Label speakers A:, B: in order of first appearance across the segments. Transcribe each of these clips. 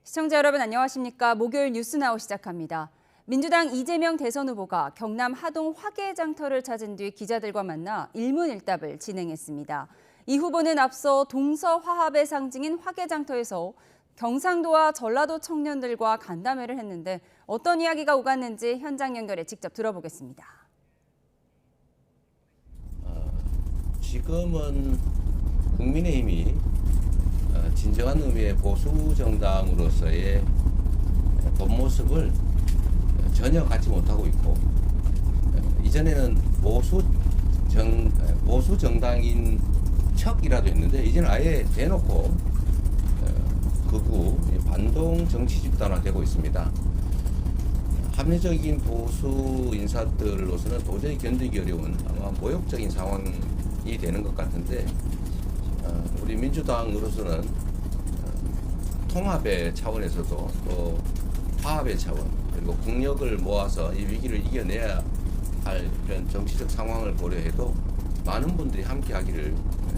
A: 시청자 여러분 안녕하십니까? 목요일 뉴스나우 시작합니다. 민주당 이재명 대선 후보가 경남 하동 화개장터를 찾은 뒤 기자들과 만나 일문일답을 진행했습니다. 이 후보는 앞서 동서화합의 상징인 화개장터에서 경상도와 전라도 청년들과 간담회를 했는데 어떤 이야기가 오갔는지 현장 연결해 직접 들어보겠습니다.
B: 지금은 국민의힘이 진정한 의미의 보수 정당으로서의 본 모습을 전혀 갖지 못하고 있고, 이전에는 보수 정당인 척이라도 했는데 이제는 아예 대놓고 극우 반동 정치 집단화되고 있습니다. 합리적인 보수 인사들로서는 도저히 견디기 어려운 아마 모욕적인 상황이 되는 것 같은데, 우리 민주당으로서는 통합의 차원에서도 또 화합의 차원, 그리고 국력을 모아서 이 위기를 이겨내야 할 그런 정치적 상황을 고려해도 많은 분들이 함께하기를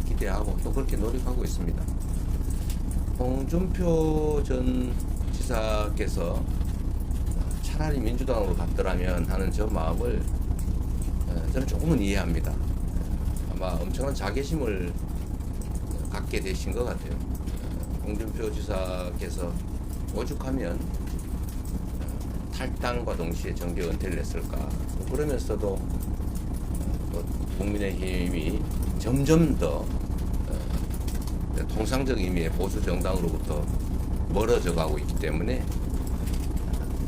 B: 기대하고 또 그렇게 노력하고 있습니다. 홍준표 전 지사께서 차라리 민주당으로 갔더라면 하는 저 마음을 저는 조금은 이해합니다. 아마 엄청난 자괴심을 갖게 되신 것 같아요. 홍준표 지사께서 오죽하면 탈당과 동시에 정계 은퇴를 했을까. 그러면서도 국민의힘이 점점 더 통상적 의미의 보수 정당으로부터 멀어져 가고 있기 때문에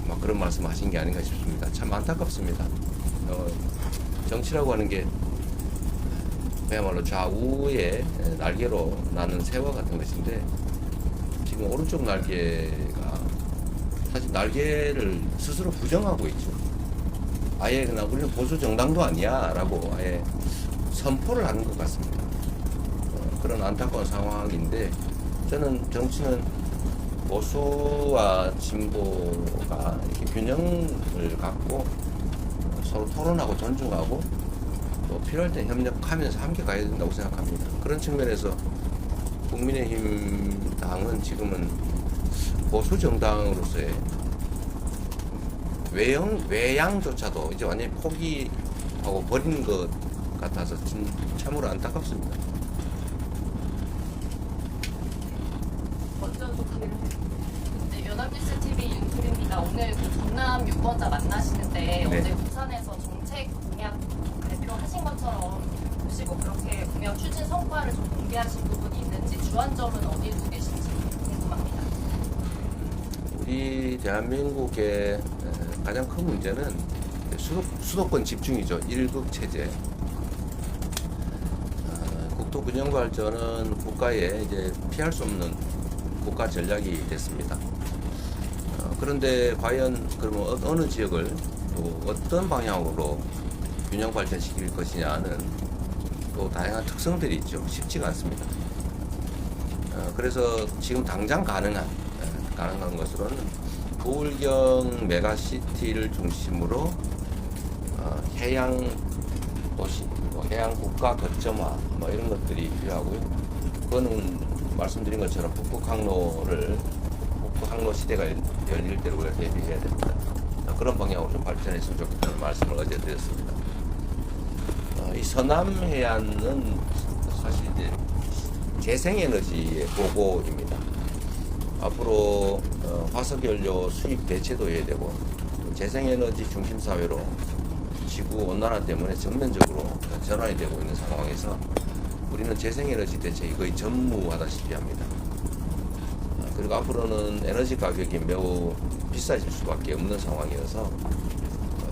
B: 아마 그런 말씀 하신 게 아닌가 싶습니다. 참 안타깝습니다. 정치라고 하는 게 그야말로 좌우의 날개로 나는 새와 같은 것인데, 지금 오른쪽 날개가 사실 날개를 스스로 부정하고 있죠. 아예 그냥 우리는 보수 정당도 아니야 라고 아예 선포를 하는 것 같습니다. 그런 안타까운 상황인데, 저는 정치는 보수와 진보가 이렇게 균형을 갖고 서로 토론하고 존중하고 또 필요할 때 협력하면서 함께 가야 된다고 생각합니다. 그런 측면에서 국민의힘 당은 지금은 보수 정당으로서의 외양조차도 이제 완전히 포기하고 버린 것 같아서 참으로 안타깝습니다.
C: 먼저 네, 연합뉴스 TV 윤소리입니다. 오늘 그 경남 유권자 만나시는데
B: 네.
C: 어제 부산에서 정책 공약 발표하신 것처럼 보시고 그렇게 공약 추진 성과를 좀 공개하신 부분이 있는지, 주안점은 어디에 두고 계신지 궁금합니다.
B: 우리 대한민국의 가장 큰 문제는 수도권 집중이죠. 일극 체제. 국토 균형 발전은 국가의 이제 피할 수 없는 국가 전략이 됐습니다. 그런데 과연 그러면 어느 지역을 또 어떤 방향으로 균형 발전시킬 것이냐는 또 다양한 특성들이 있죠. 쉽지가 않습니다. 그래서 지금 당장 가능한 것으로는 부울경 메가시티를 중심으로 해양 도시, 해양 국가 거점화 이런 것들이 필요하고요. 그거는 말씀드린 것처럼 북극 항로 시대가 열릴 때로 우리가 대비해야 됩니다. 그런 방향으로 좀 발전했으면 좋겠다는 말씀을 어제 드렸습니다. 이 서남 해안은 사실 이제 재생에너지의 보고입니다. 앞으로 화석연료 수입 대체도 해야 되고, 재생에너지 중심 사회로 지구 온난화 때문에 전면적으로 전환이 되고 있는 상황에서 우리는 재생에너지 대책이 거의 전무하다시피 합니다. 그리고 앞으로는 에너지 가격이 매우 비싸질 수밖에 없는 상황이어서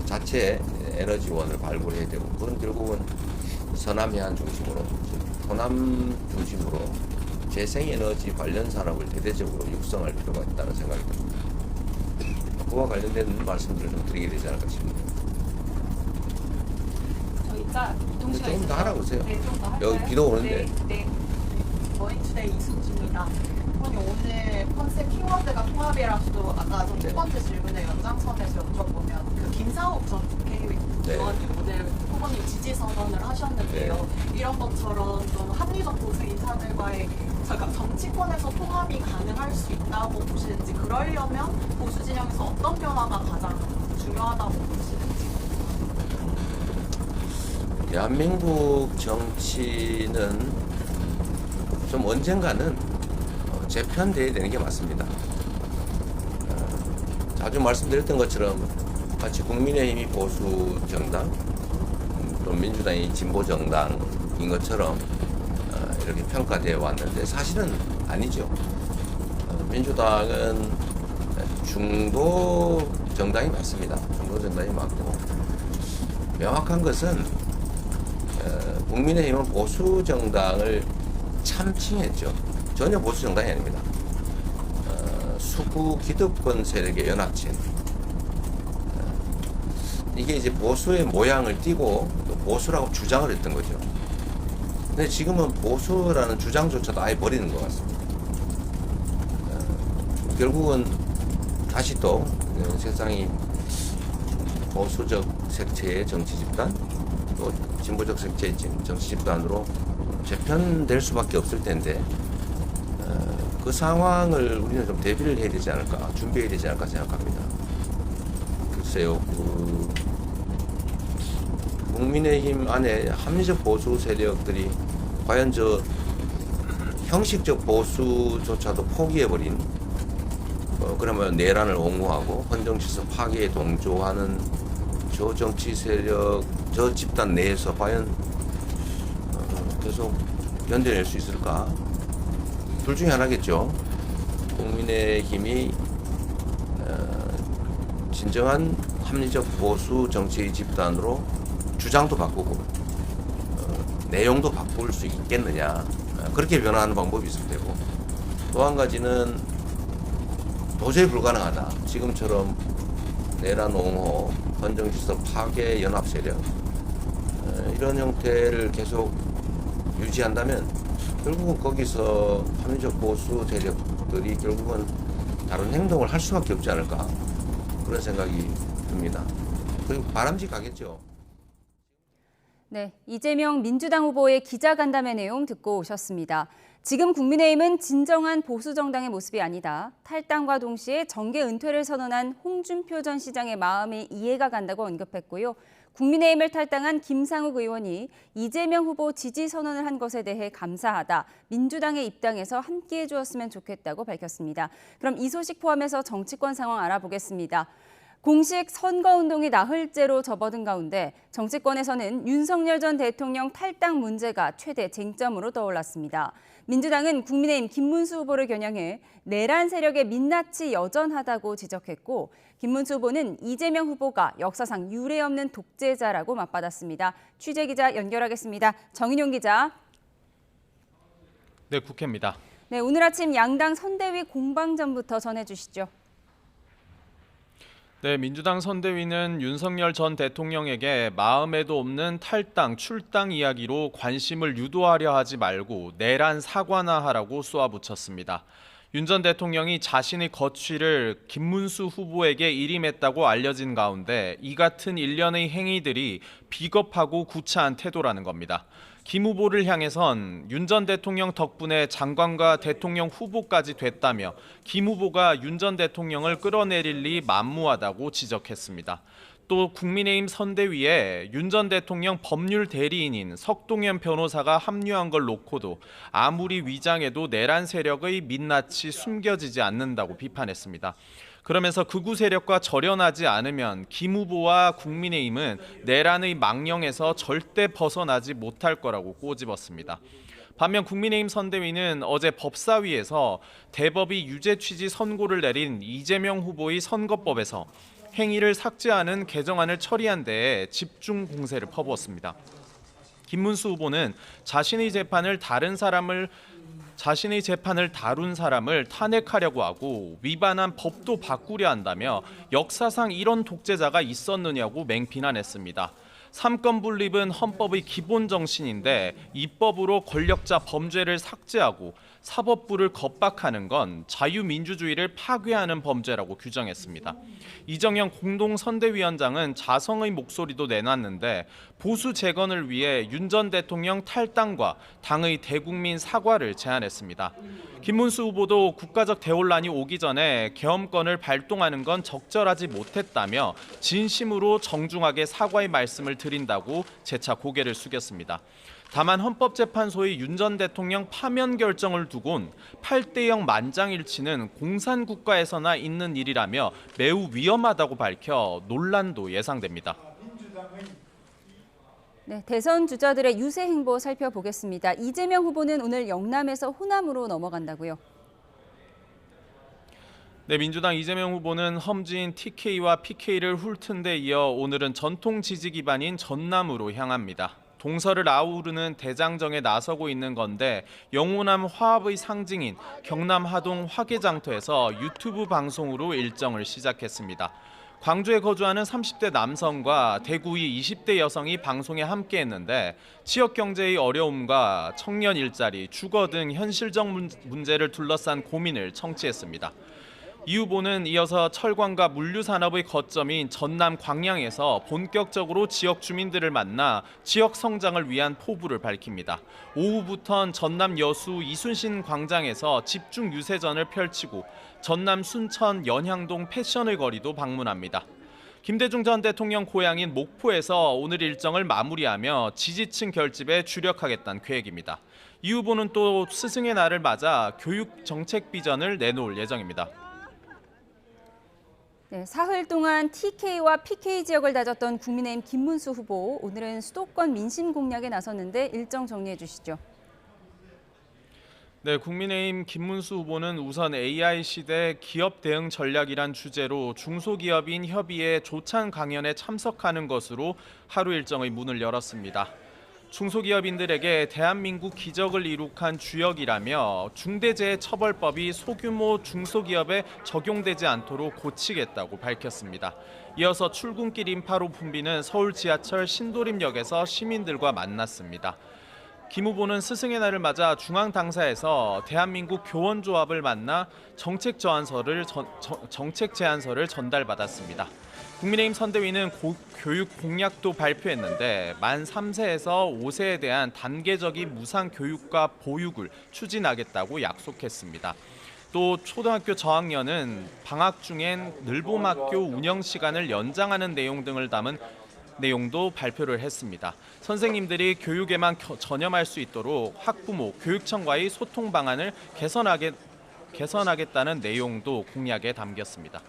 B: 자체 에너지원을 발굴해야 되고, 그건 결국은 서남해안 중심으로, 호남 중심으로 재생에너지 관련 산업을 대대적으로 육성할 필요가 있다는 생각이 듭니다. 그와 관련된 말씀들을 좀 드리게 되지 않을까 싶습니다. 조금 더 하라고 하세요.
D: 네, 좀 더 할까요?
B: 여기 비도 오는데.
D: 네. 머니투데이 이수지입니다. 오늘 컨셉 키워드가 통합이라서도 아까 첫 번째 질문에 연장선에서 여쭤보면 그 김상욱 전 국회의원
B: 네.
D: 의원이 오늘 후보님 지지 선언을 하셨는데요. 이런 것처럼 좀 합리적 보수 인사들과의 정치권에서 통합이 가능할 수 있다고 보시는지, 그러려면 보수 진영에서 어떤 변화가 가장 중요하다고 보시는지.
B: 대한민국 정치는 좀 언젠가는 재편돼야 되는 게 맞습니다. 자주 말씀드렸던 것처럼 마치 국민의힘이 보수 정당, 또 민주당이 진보 정당인 것처럼 이렇게 평가되어 왔는데 사실은 아니죠. 민주당은 중도 정당이 맞습니다. 중도 정당이 맞고, 명확한 것은 국민의힘은 보수 정당을 참칭했죠. 전혀 보수 정당이 아닙니다. 수구 기득권 세력의 연합체. 이게 이제 보수의 모양을 띠고 또 보수라고 주장을 했던 거죠. 근데 지금은 보수라는 주장조차도 아예 버리는 것 같습니다. 결국은 다시 또 세상이 보수적 색채의 정치 집단, 또 진보적 색채의 정치 집단으로 재편될 수밖에 없을 텐데, 그 상황을 우리는 좀 대비를 해야 되지 않을까, 준비해야 되지 않을까 생각합니다. 글쎄요, 국민의힘 안에 합리적 보수 세력들이 과연 저 형식적 보수조차도 포기해버린, 그러면 내란을 옹호하고 헌정질서 파괴에 동조하는 저 정치 세력, 저 집단 내에서 과연 계속 견뎌낼 수 있을까? 둘 중에 하나겠죠. 국민의힘이 진정한 합리적 보수 정치의 집단으로 주장도 바꾸고 내용도 바꿀 수 있겠느냐, 그렇게 변화하는 방법이 있을 테고, 또 한 가지는 도저히 불가능하다, 지금처럼 내란 옹호, 헌정질서 파괴 연합 세력, 이런 형태를 계속 유지한다면 결국은 거기서 합리적 보수 세력들이 결국은 다른 행동을 할 수밖에 없지 않을까, 그런 생각이 듭니다. 그리고 바람직하겠죠.
A: 네, 이재명 민주당 후보의 기자간담회 내용 듣고 오셨습니다. 지금 국민의힘은 진정한 보수 정당의 모습이 아니다. 탈당과 동시에 정계 은퇴를 선언한 홍준표 전 시장의 마음이 이해가 간다고 언급했고요. 국민의힘을 탈당한 김상욱 의원이 이재명 후보 지지 선언을 한 것에 대해 감사하다, 민주당의 입당에서 함께해 주었으면 좋겠다고 밝혔습니다. 그럼 이 소식 포함해서 정치권 상황 알아보겠습니다. 공식 선거운동이 나흘째로 접어든 가운데 정치권에서는 윤석열 전 대통령 탈당 문제가 최대 쟁점으로 떠올랐습니다. 민주당은 국민의힘 김문수 후보를 겨냥해 내란 세력의 민낯이 여전하다고 지적했고, 김문수 후보는 이재명 후보가 역사상 유례없는 독재자라고 맞받았습니다. 취재기자 연결하겠습니다. 정인용 기자.
E: 네, 국회입니다.
A: 네, 오늘 아침 양당 선대위 공방전부터 전해주시죠.
E: 네, 민주당 선대위는 윤석열 전 대통령에게 마음에도 없는 탈당, 출당 이야기로 관심을 유도하려 하지 말고 내란 사과나 하라고 쏘아붙였습니다. 윤 전 대통령이 자신의 거취를 김문수 후보에게 일임했다고 알려진 가운데 이 같은 일련의 행위들이 비겁하고 구차한 태도라는 겁니다. 김 후보를 향해선 윤 전 대통령 덕분에 장관과 대통령 후보까지 됐다며 김 후보가 윤 전 대통령을 끌어내릴 리 만무하다고 지적했습니다. 또 국민의힘 선대위에 윤 전 대통령 법률 대리인인 석동현 변호사가 합류한 걸 놓고도 아무리 위장해도 내란 세력의 민낯이 숨겨지지 않는다고 비판했습니다. 그러면서 극우 세력과 절연하지 않으면 김 후보와 국민의힘은 내란의 망령에서 절대 벗어나지 못할 거라고 꼬집었습니다. 반면 국민의힘 선대위는 어제 법사위에서 대법이 유죄 취지 선고를 내린 이재명 후보의 선거법에서 행위를 삭제하는 개정안을 처리한 데에 집중 공세를 퍼부었습니다. 김문수 후보는 자신의 재판을 다룬 사람을 탄핵하려고 하고 위반한 법도 바꾸려 한다며 역사상 이런 독재자가 있었느냐고 맹비난했습니다. 삼권 분립은 헌법의 기본 정신인데 입법으로 권력자 범죄를 삭제하고 사법부를 겁박하는 건 자유민주주의를 파괴하는 범죄라고 규정했습니다. 이정현 공동선대위원장은 자성의 목소리도 내놨는데 보수 재건을 위해 윤 전 대통령 탈당과 당의 대국민 사과를 제안했습니다. 김문수 후보도 국가적 대혼란이 오기 전에 계엄권을 발동하는 건 적절하지 못했다며 진심으로 정중하게 사과의 말씀을 드린다고 재차 고개를 숙였습니다. 다만 헌법재판소의 윤 전 대통령 파면 결정을 두곤 8대0 만장일치는 공산국가에서나 있는 일이라며 매우 위험하다고 밝혀 논란도 예상됩니다.
A: 네, 대선 주자들의 유세 행보 살펴보겠습니다. 이재명 후보는 오늘 영남에서 호남으로 넘어간다고요.
E: 네, 민주당 이재명 후보는 험지인 TK와 PK를 훑은 데 이어 오늘은 전통 지지 기반인 전남으로 향합니다. 동서를 아우르는 대장정에 나서고 있는 건데 영호남 화합의 상징인 경남 하동 화개장터에서 유튜브 방송으로 일정을 시작했습니다. 광주에 거주하는 30대 남성과 대구의 20대 여성이 방송에 함께했는데 지역 경제의 어려움과 청년 일자리, 주거 등 현실적 문제를 둘러싼 고민을 청취했습니다. 이 후보는 이어서 철광과 물류 산업의 거점인 전남 광양에서 본격적으로 지역 주민들을 만나 지역 성장을 위한 포부를 밝힙니다. 오후부턴 전남 여수 이순신 광장에서 집중 유세전을 펼치고 전남 순천 연향동 패션의 거리도 방문합니다. 김대중 전 대통령 고향인 목포에서 오늘 일정을 마무리하며 지지층 결집에 주력하겠다는 계획입니다. 이 후보는 또 스승의 날을 맞아 교육 정책 비전을 내놓을 예정입니다.
A: 네, 사흘 동안 TK와 PK 지역을 다졌던 국민의힘 김문수 후보, 오늘은 수도권 민심 공략에 나섰는데 일정 정리해 주시죠.
E: 네, 국민의힘 김문수 후보는 우선 AI 시대 기업 대응 전략이란 주제로 중소기업인 협의회 조찬 강연에 참석하는 것으로 하루 일정의 문을 열었습니다. 중소기업인들에게 대한민국 기적을 이룩한 주역이라며 중대재해처벌법이 소규모 중소기업에 적용되지 않도록 고치겠다고 밝혔습니다. 이어서 출근길 인파로 붐비는 서울 지하철 신도림역에서 시민들과 만났습니다. 김 후보는 스승의 날을 맞아 중앙당사에서 대한민국 교원조합을 만나 정책 제안서를 전달받았습니다. 국민의힘 선대위는 교육 공약도 발표했는데 만 3세에서 5세에 대한 단계적인 무상 교육과 보육을 추진하겠다고 약속했습니다. 또 초등학교 저학년은 방학 중엔 늘봄학교 운영 시간을 연장하는 내용 등을 담은 내용도 발표를 했습니다. 선생님들이 교육에만 전념할 수 있도록 학부모, 교육청과의 소통 방안을 개선하겠다는 내용도 공약에 담겼습니다.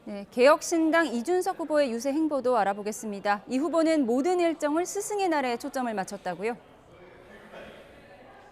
A: 네, 개혁신당 이준석 후보의 유세 행보도 알아보겠습니다. 이 후보는 모든 일정을 스승의 날에 초점을 맞췄다고요?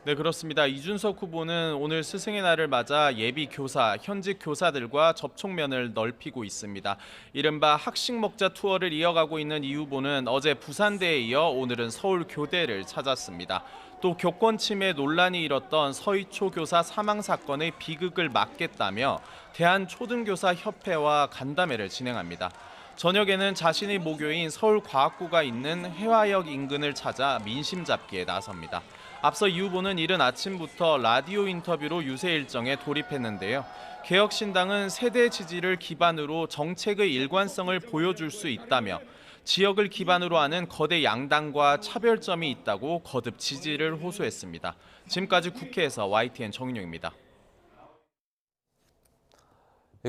E: 네, 그렇습니다. 이준석 후보는 오늘 스승의 날을 맞아 예비 교사, 현직 교사들과 접촉면을 넓히고 있습니다. 이른바 학식 먹자 투어를 이어가고 있는 이 후보는 어제 부산대에 이어 오늘은 서울 교대를 찾았습니다. 또 교권 침해 논란이 일었던 서희초 교사 사망 사건의 비극을 막겠다며 대한초등교사협회와 간담회를 진행합니다. 저녁에는 자신의 모교인 서울과학고가 있는 해화역 인근을 찾아 민심 잡기에 나섭니다. 앞서 이 후보는 이른 아침부터 라디오 인터뷰로 유세 일정에 돌입했는데요. 개혁신당은 세대 지지를 기반으로 정책의 일관성을 보여줄 수 있다며 지역을 기반으로 하는 거대 양당과 차별점이 있다고 거듭 지지를 호소했습니다. 지금까지 국회에서 YTN 정인용입니다.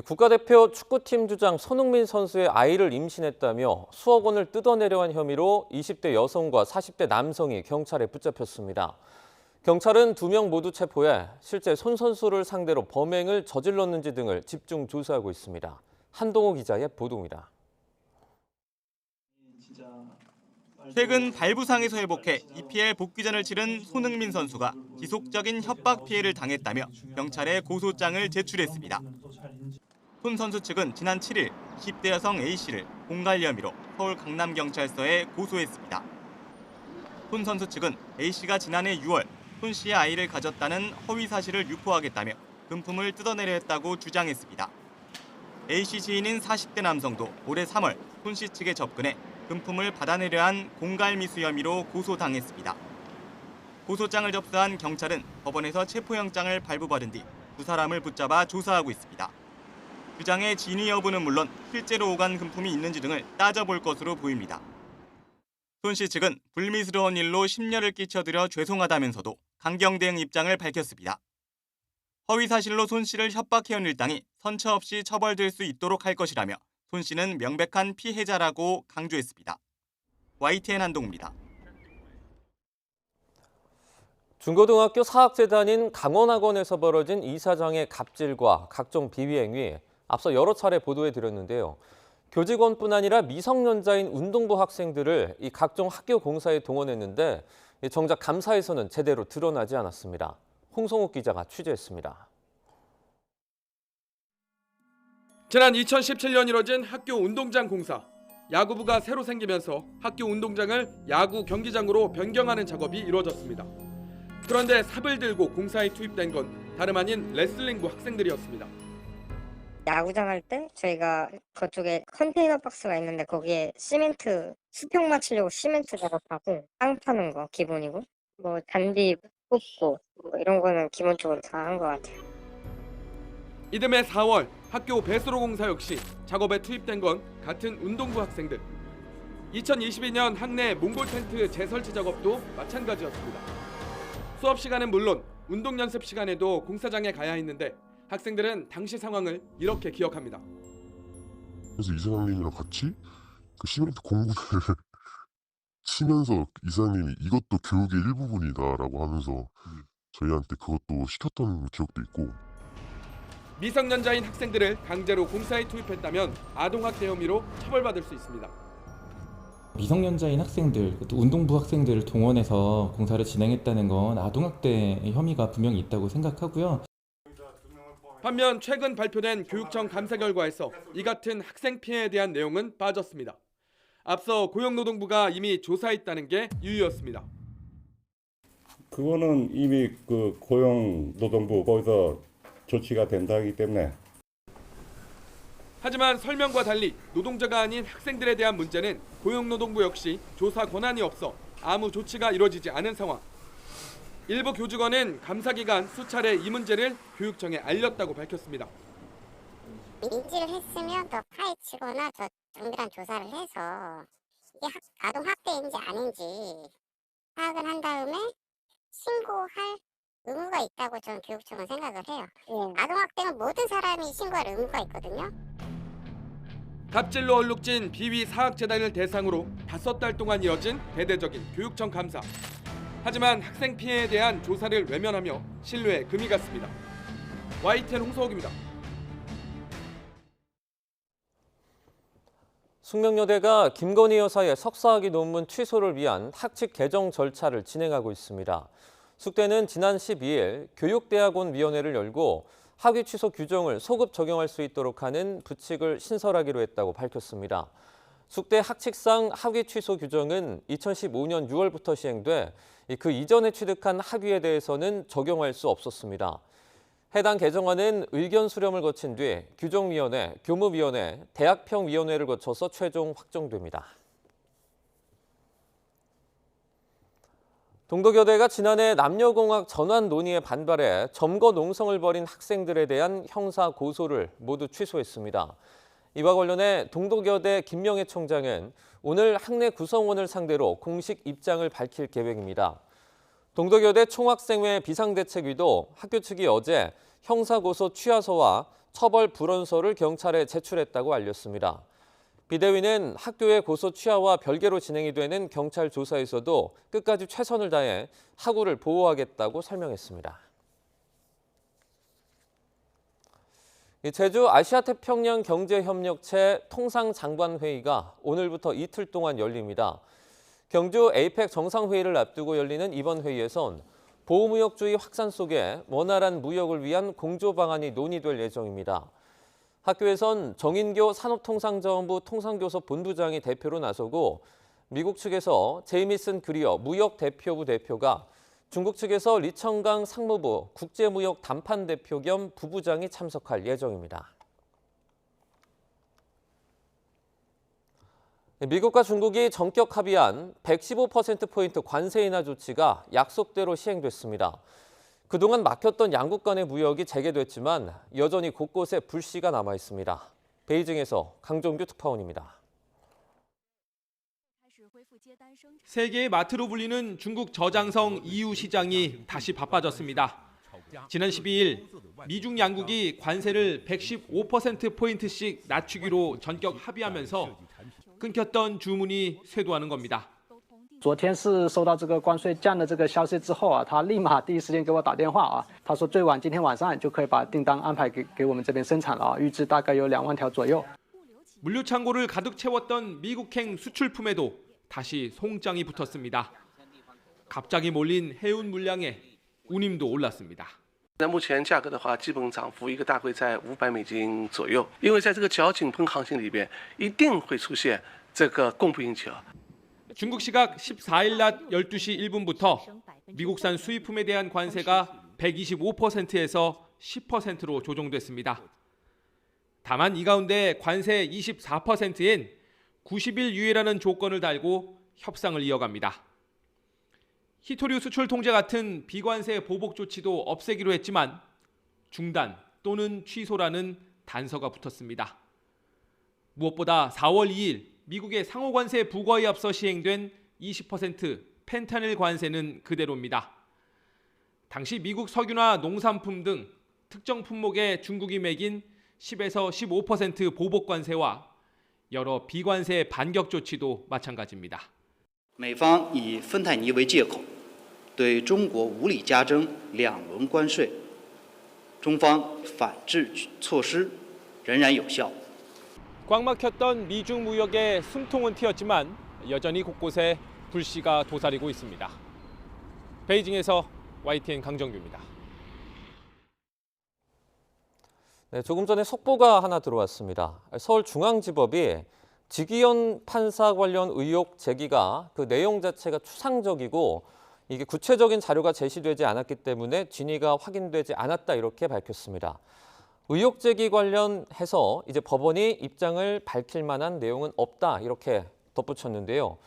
F: 국가대표 축구팀 주장 손흥민 선수의 아이를 임신했다며 수억 원을 뜯어내려 한 혐의로 20대 여성과 40대 남성이 경찰에 붙잡혔습니다. 경찰은 2명 모두 체포해 실제 손 선수를 상대로 범행을 저질렀는지 등을 집중 조사하고 있습니다. 한동호 기자의 보도입니다.
G: 최근 발부상에서 회복해 EPL 복귀전을 치른 손흥민 선수가 지속적인 협박 피해를 당했다며 경찰에 고소장을 제출했습니다. 손 선수 측은 지난 7일 20대 여성 A씨를 공갈 혐의로 서울 강남경찰서에 고소했습니다. 손 선수 측은 A씨가 지난해 6월 손 씨의 아이를 가졌다는 허위 사실을 유포하겠다며 금품을 뜯어내려 했다고 주장했습니다. A씨 지인인 40대 남성도 올해 3월 손 씨 측에 접근해 금품을 받아내려 한 공갈 미수 혐의로 고소당했습니다. 고소장을 접수한 경찰은 법원에서 체포영장을 발부받은 뒤 두 사람을 붙잡아 조사하고 있습니다. 주장의 진위 여부는 물론 실제로 오간 금품이 있는지 등을 따져볼 것으로 보입니다. 손 씨 측은 불미스러운 일로 심려를 끼쳐드려 죄송하다면서도 강경 대응 입장을 밝혔습니다. 허위 사실로 손 씨를 협박해온 일당이 선처 없이 처벌될 수 있도록 할 것이라며 손 씨는 명백한 피해자라고 강조했습니다. YTN 한동우입니다.
F: 중고등학교 사학재단인 강원학원에서 벌어진 이사장의 갑질과 각종 비위 행위, 앞서 여러 차례 보도해드렸는데요. 교직원뿐 아니라 미성년자인 운동부 학생들을 이 각종 학교 공사에 동원했는데 정작 감사에서는 제대로 드러나지 않았습니다. 홍성욱 기자가 취재했습니다.
H: 지난 2017년 이뤄진 학교 운동장 공사. 야구부가 새로 생기면서 학교 운동장을 야구 경기장으로 변경하는 작업이 이루어졌습니다. 그런데 삽을 들고 공사에 투입된 건 다름 아닌 레슬링부 학생들이었습니다.
I: 야구장 할 때 저희가 그쪽에 컨테이너 박스가 있는데 거기에 시멘트 수평 맞추려고 시멘트 작업하고 땅 파는 거 기본이고 뭐 잔디 뽑고 뭐 이런 거는 기본적으로 다 한 것 같아요.
H: 이듬해 4월 학교 배수로 공사 역시 작업에 투입된 건 같은 운동부 학생들. 2022년 학내 몽골 텐트 재설치 작업도 마찬가지였습니다. 수업 시간은 물론 운동 연습 시간에도 공사장에 가야 했는데 학생들은 당시 상황을 이렇게 기억합니다.
J: 그래서 이사장님이랑 같이 그 시멘트 공구를 치면서 이사장님이 이것도 교육의 일부분이다라고 하면서 저희한테 그것도 시켰던 기억도 있고.
H: 미성년자인 학생들을 강제로 공사에 투입했다면 아동학대 혐의로 처벌받을 수 있습니다.
K: 미성년자인 학생들, 또 운동부 학생들을 동원해서 공사를 진행했다는 건 아동학대 혐의가 분명히 있다고 생각하고요.
H: 반면 최근 발표된 교육청 감사 결과에서 이 같은 학생 피해에 대한 내용은 빠졌습니다. 앞서 고용노동부가 이미 조사했다는 게 이유였습니다.
L: 그거는 이미 그 고용노동부 거기서 조치가 된다기 때문에.
H: 하지만 설명과 달리 노동자가 아닌 학생들에 대한 문제는 고용노동부 역시 조사 권한이 없어 아무 조치가 이루어지지 않은 상황. 일부 교직원은 감사 기간 수차례 이 문제를 교육청에 알렸다고 밝혔습니다.
M: 인지를 했으면 더 파헤치거나 더 정밀한 조사를 해서 이게 아동 학대인지 아닌지 파악을 한 다음에 신고할 의무가 있다고 저는 교육청은 생각을 해요. 아동 학대는 모든 사람이 신고할 의무가 있거든요.
H: 갑질로 얼룩진 비위 사학재단을 대상으로 5달 동안 이어진 대대적인 교육청 감사. 하지만 학생 피해에 대한 조사를 외면하며 신뢰에 금이 갔습니다. YTN 홍서욱입니다.
F: 숙명여대가 김건희 여사의 석사학위 논문 취소를 위한 학칙 개정 절차를 진행하고 있습니다. 숙대는 지난 12일 교육대학원위원회를 열고 학위 취소 규정을 소급 적용할 수 있도록 하는 부칙을 신설하기로 했다고 밝혔습니다. 숙대 학칙상 학위 취소 규정은 2015년 6월부터 시행돼 그 이전에 취득한 학위에 대해서는 적용할 수 없었습니다. 해당 개정안은 의견 수렴을 거친 뒤 규정위원회, 교무위원회, 대학평위원회를 거쳐서 최종 확정됩니다. 동덕여대가 지난해 남녀공학 전환 논의에 반발해 점거 농성을 벌인 학생들에 대한 형사 고소를 모두 취소했습니다. 이와 관련해 동덕여대 김명애 총장은 오늘 학내 구성원을 상대로 공식 입장을 밝힐 계획입니다. 동덕여대 총학생회 비상대책위도 학교 측이 어제 형사고소 취하서와 처벌 불원서를 경찰에 제출했다고 알렸습니다. 비대위는 학교의 고소 취하와 별개로 진행이 되는 경찰 조사에서도 끝까지 최선을 다해 학우를 보호하겠다고 설명했습니다. 제주 아시아태평양 경제협력체 통상장관회의가 오늘부터 이틀 동안 열립니다. 경주 에이펙 정상회의를 앞두고 열리는 이번 회의에선 보호무역주의 확산 속에 원활한 무역을 위한 공조 방안이 논의될 예정입니다. 학교에선 정인교 산업통상자원부 통상교섭 본부장이 대표로 나서고 미국 측에서 제이미슨 그리어 무역대표부 대표가 중국 측에서 리청강 상무부 국제무역 담판 대표 겸 부부장이 참석할 예정입니다. 미국과 중국이 전격 합의한 115%포인트 관세 인하 조치가 약속대로 시행됐습니다. 그동안 막혔던 양국 간의 무역이 재개됐지만 여전히 곳곳에 불씨가 남아 있습니다. 베이징에서 강종규 특파원입니다.
H: 세계의 마트로 불리는 중국 저장성 EU 시장이 다시 바빠졌습니다. 지난 12일 미중 양국이 관세를 115%포인트씩 낮추기로 전격 합의하면서 끊겼던 주문이 쇄도하는 겁니다.
N: 昨天是收到这个关税降的这个消息之后啊，他立马第一时间给我打电话啊，他说最晚今天晚上就可以把订单安排给我们这边生产了啊，预计大概有2万条左右。
H: 물류 창고를 가득 채웠던 미국행 수출품에도 다시 송장이 붙었습니다. 갑자기 몰린 해운 물량에 운임도 올랐습니다.
O: 那目前价格的话，基本涨幅一个大概在$500左右，因为在这个较紧绷行情里边，一定会出现这个供不应求。
H: 중국 시각 14일 낮 12시 1분부터 미국산 수입품에 대한 관세가 125%에서 10%로 조정됐습니다. 다만 이 가운데 관세 24%인 90일 유예라는 조건을 달고 협상을 이어갑니다. 희토류 수출 통제 같은 비관세 보복 조치도 없애기로 했지만 중단 또는 취소라는 단서가 붙었습니다. 무엇보다 4월 2일 미국의 상호관세 부과에 앞서 시행된 20% 펜타닐 관세는 그대로입니다. 당시 미국 석유나 농산품 등 특정 품목에 중국이 매긴 10에서 15% 보복 관세와 여러 비관세 반격 조치도 마찬가지입니다.
P: 美方以芬太尼为借口，对中国无理加征2轮关税，中方反制措施仍然有效。
H: 꽉 막혔던 미중 무역의 숨통은 트였지만 여전히 곳곳에 불씨가 도사리고 있습니다. 베이징에서 YTN 강정규입니다.
F: 네, 조금 전에 속보가 하나 들어왔습니다. 서울중앙지법이 지기현 판사 관련 의혹 제기가 그 내용 자체가 추상적이고 이게 구체적인 자료가 제시되지 않았기 때문에 진위가 확인되지 않았다 이렇게 밝혔습니다. 의혹 제기 관련해서 이제 법원이 입장을 밝힐 만한 내용은 없다 이렇게 덧붙였는데요.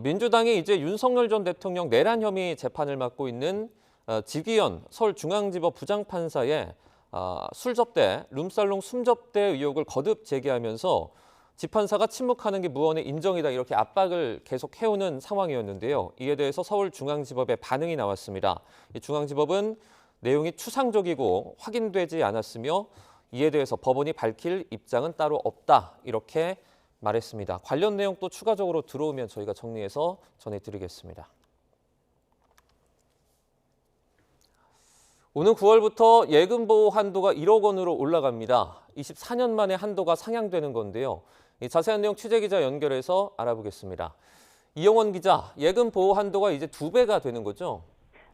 F: 민주당이 이제 윤석열 전 대통령 내란 혐의 재판을 맡고 있는 지기현 서울중앙지법 부장판사의 술접대, 룸살롱 숨접대 의혹을 거듭 제기하면서 지판사가 침묵하는 게 무언의 인정이다 이렇게 압박을 계속 해오는 상황이었는데요. 이에 대해서 서울중앙지법의 반응이 나왔습니다. 이 중앙지법은 내용이 추상적이고 확인되지 않았으며 이에 대해서 법원이 밝힐 입장은 따로 없다 이렇게 말했습니다. 관련 내용 또 추가적으로 들어오면 저희가 정리해서 전해드리겠습니다. 오는 9월부터 예금보호 한도가 1억 원으로 올라갑니다. 24년 만에 한도가 상향되는 건데요. 이 자세한 내용 취재기자 연결해서 알아보겠습니다. 이영원 기자, 예금보호 한도가 이제 2배가 되는 거죠?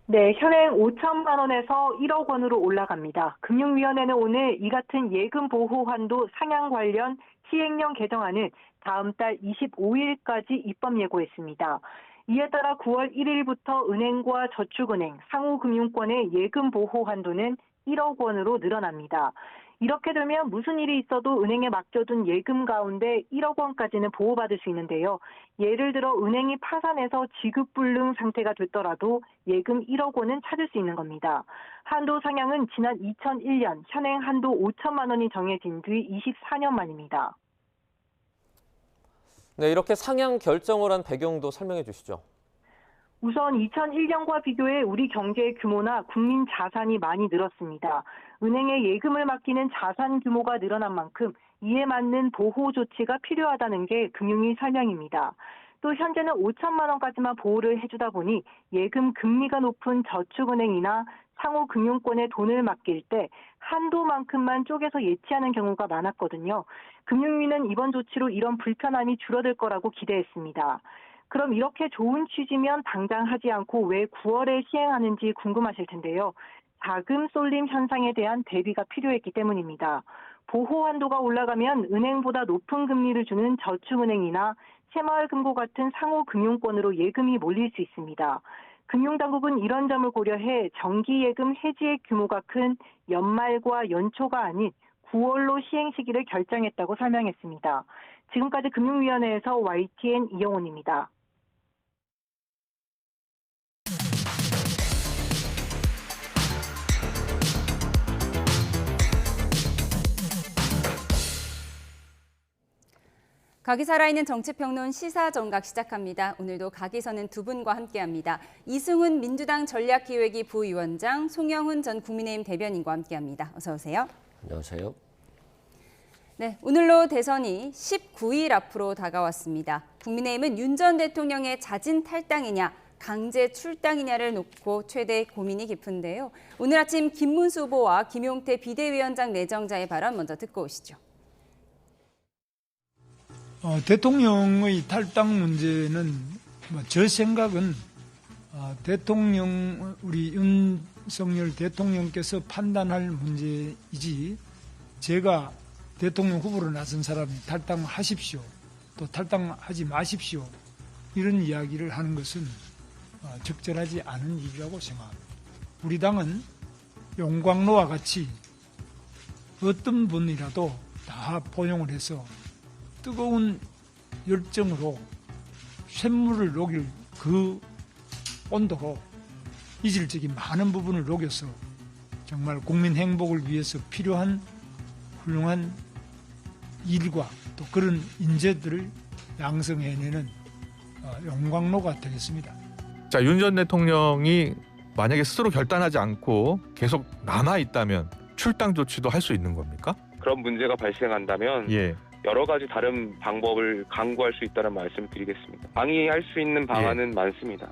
Q: 네, 현행 5천만 원에서 1억 원으로 올라갑니다. 금융위원회는 오늘 이 같은 예금 보호 한도 상향 관련 시행령 개정안을 다음 달 25일까지 입법 예고했습니다. 이에 따라 9월 1일부터 은행과 저축은행, 상호금융권의 예금 보호 한도는 1억 원으로 늘어납니다. 이렇게 되면 무슨 일이 있어도 은행에 맡겨둔 예금 가운데 1억 원까지는 보호받을 수 있는데요. 예를 들어 은행이 파산해서 지급불능 상태가 됐더라도 예금 1억 원은 찾을 수 있는 겁니다. 한도 상향은 지난 2001년 현행 한도 5천만 원이 정해진 뒤 24년 만입니다.
F: 네, 이렇게 상향 결정을 한 배경도 설명해 주시죠.
Q: 우선 2001년과 비교해 우리 경제의 규모나 국민 자산이 많이 늘었습니다. 은행에 예금을 맡기는 자산 규모가 늘어난 만큼 이에 맞는 보호 조치가 필요하다는 게 금융위 설명입니다. 또 현재는 5천만 원까지만 보호를 해주다 보니 예금 금리가 높은 저축은행이나 상호금융권에 돈을 맡길 때 한도만큼만 쪼개서 예치하는 경우가 많았거든요. 금융위는 이번 조치로 이런 불편함이 줄어들 거라고 기대했습니다. 그럼 이렇게 좋은 취지면 당장 하지 않고 왜 9월에 시행하는지 궁금하실 텐데요. 자금 쏠림 현상에 대한 대비가 필요했기 때문입니다. 보호 한도가 올라가면 은행보다 높은 금리를 주는 저축은행이나 새마을금고 같은 상호금융권으로 예금이 몰릴 수 있습니다. 금융당국은 이런 점을 고려해 정기예금 해지의 규모가 큰 연말과 연초가 아닌 9월로 시행 시기를 결정했다고 설명했습니다. 지금까지 금융위원회에서 YTN 이영훈입니다.
A: 각이 살아있는 정치평론 시사정각 시작합니다. 오늘도 각이서는 두 분과 함께합니다. 이승훈 민주당 전략기획위 부위원장, 송영훈 전 국민의힘 대변인과 함께합니다. 어서 오세요.
R: 안녕하세요.
A: 네, 오늘로 대선이 19일 앞으로 다가왔습니다. 국민의힘은 윤 전 대통령의 자진 탈당이냐, 강제 출당이냐를 놓고 최대 고민이 깊은데요. 오늘 아침 김문수 후보와 김용태 비대위원장 내정자의 발언 먼저 듣고 오시죠.
S: 대통령의 탈당 문제는 제 생각은 우리 윤석열 대통령께서 판단할 문제이지 제가 대통령 후보로 나선 사람이 탈당하십시오, 또 탈당하지 마십시오 이런 이야기를 하는 것은 적절하지 않은 일이라고 생각합니다. 우리 당은 용광로와 같이 어떤 분이라도 다 포용을 해서 뜨거운 열정으로 쇳물을 녹일 그 온도로 이질적인 많은 부분을 녹여서 정말 국민 행복을 위해서 필요한 훌륭한 일과 또 그런 인재들을 양성해내는 용광로가 되겠습니다.
T: 자, 윤 전 대통령이 만약에 스스로 결단하지 않고 계속 남아있다면 출당 조치도 할 수 있는 겁니까?
U: 그런 문제가 발생한다면 여러 가지 다른 방법을 강구할 수 있다는 말씀을 드리겠습니다. 방의할 수 있는 방안은 많습니다.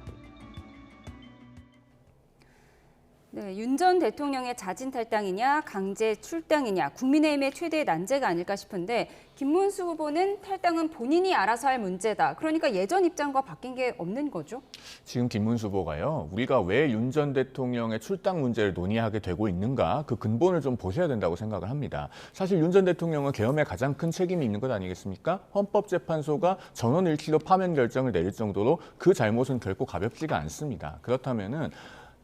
A: 네, 윤 전 대통령의 자진 탈당이냐 강제 출당이냐 국민의힘의 최대의 난제가 아닐까 싶은데 김문수 후보는 탈당은 본인이 알아서 할 문제다. 그러니까 예전 입장과 바뀐 게 없는 거죠?
V: 지금 김문수 후보가요. 우리가 왜 윤 전 대통령의 출당 문제를 논의하게 되고 있는가 그 근본을 좀 보셔야 된다고 생각을 합니다. 사실 윤 전 대통령은 계엄에 가장 큰 책임이 있는 것 아니겠습니까? 헌법재판소가 전원일치로 파면 결정을 내릴 정도로 그 잘못은 결코 가볍지가 않습니다. 그렇다면은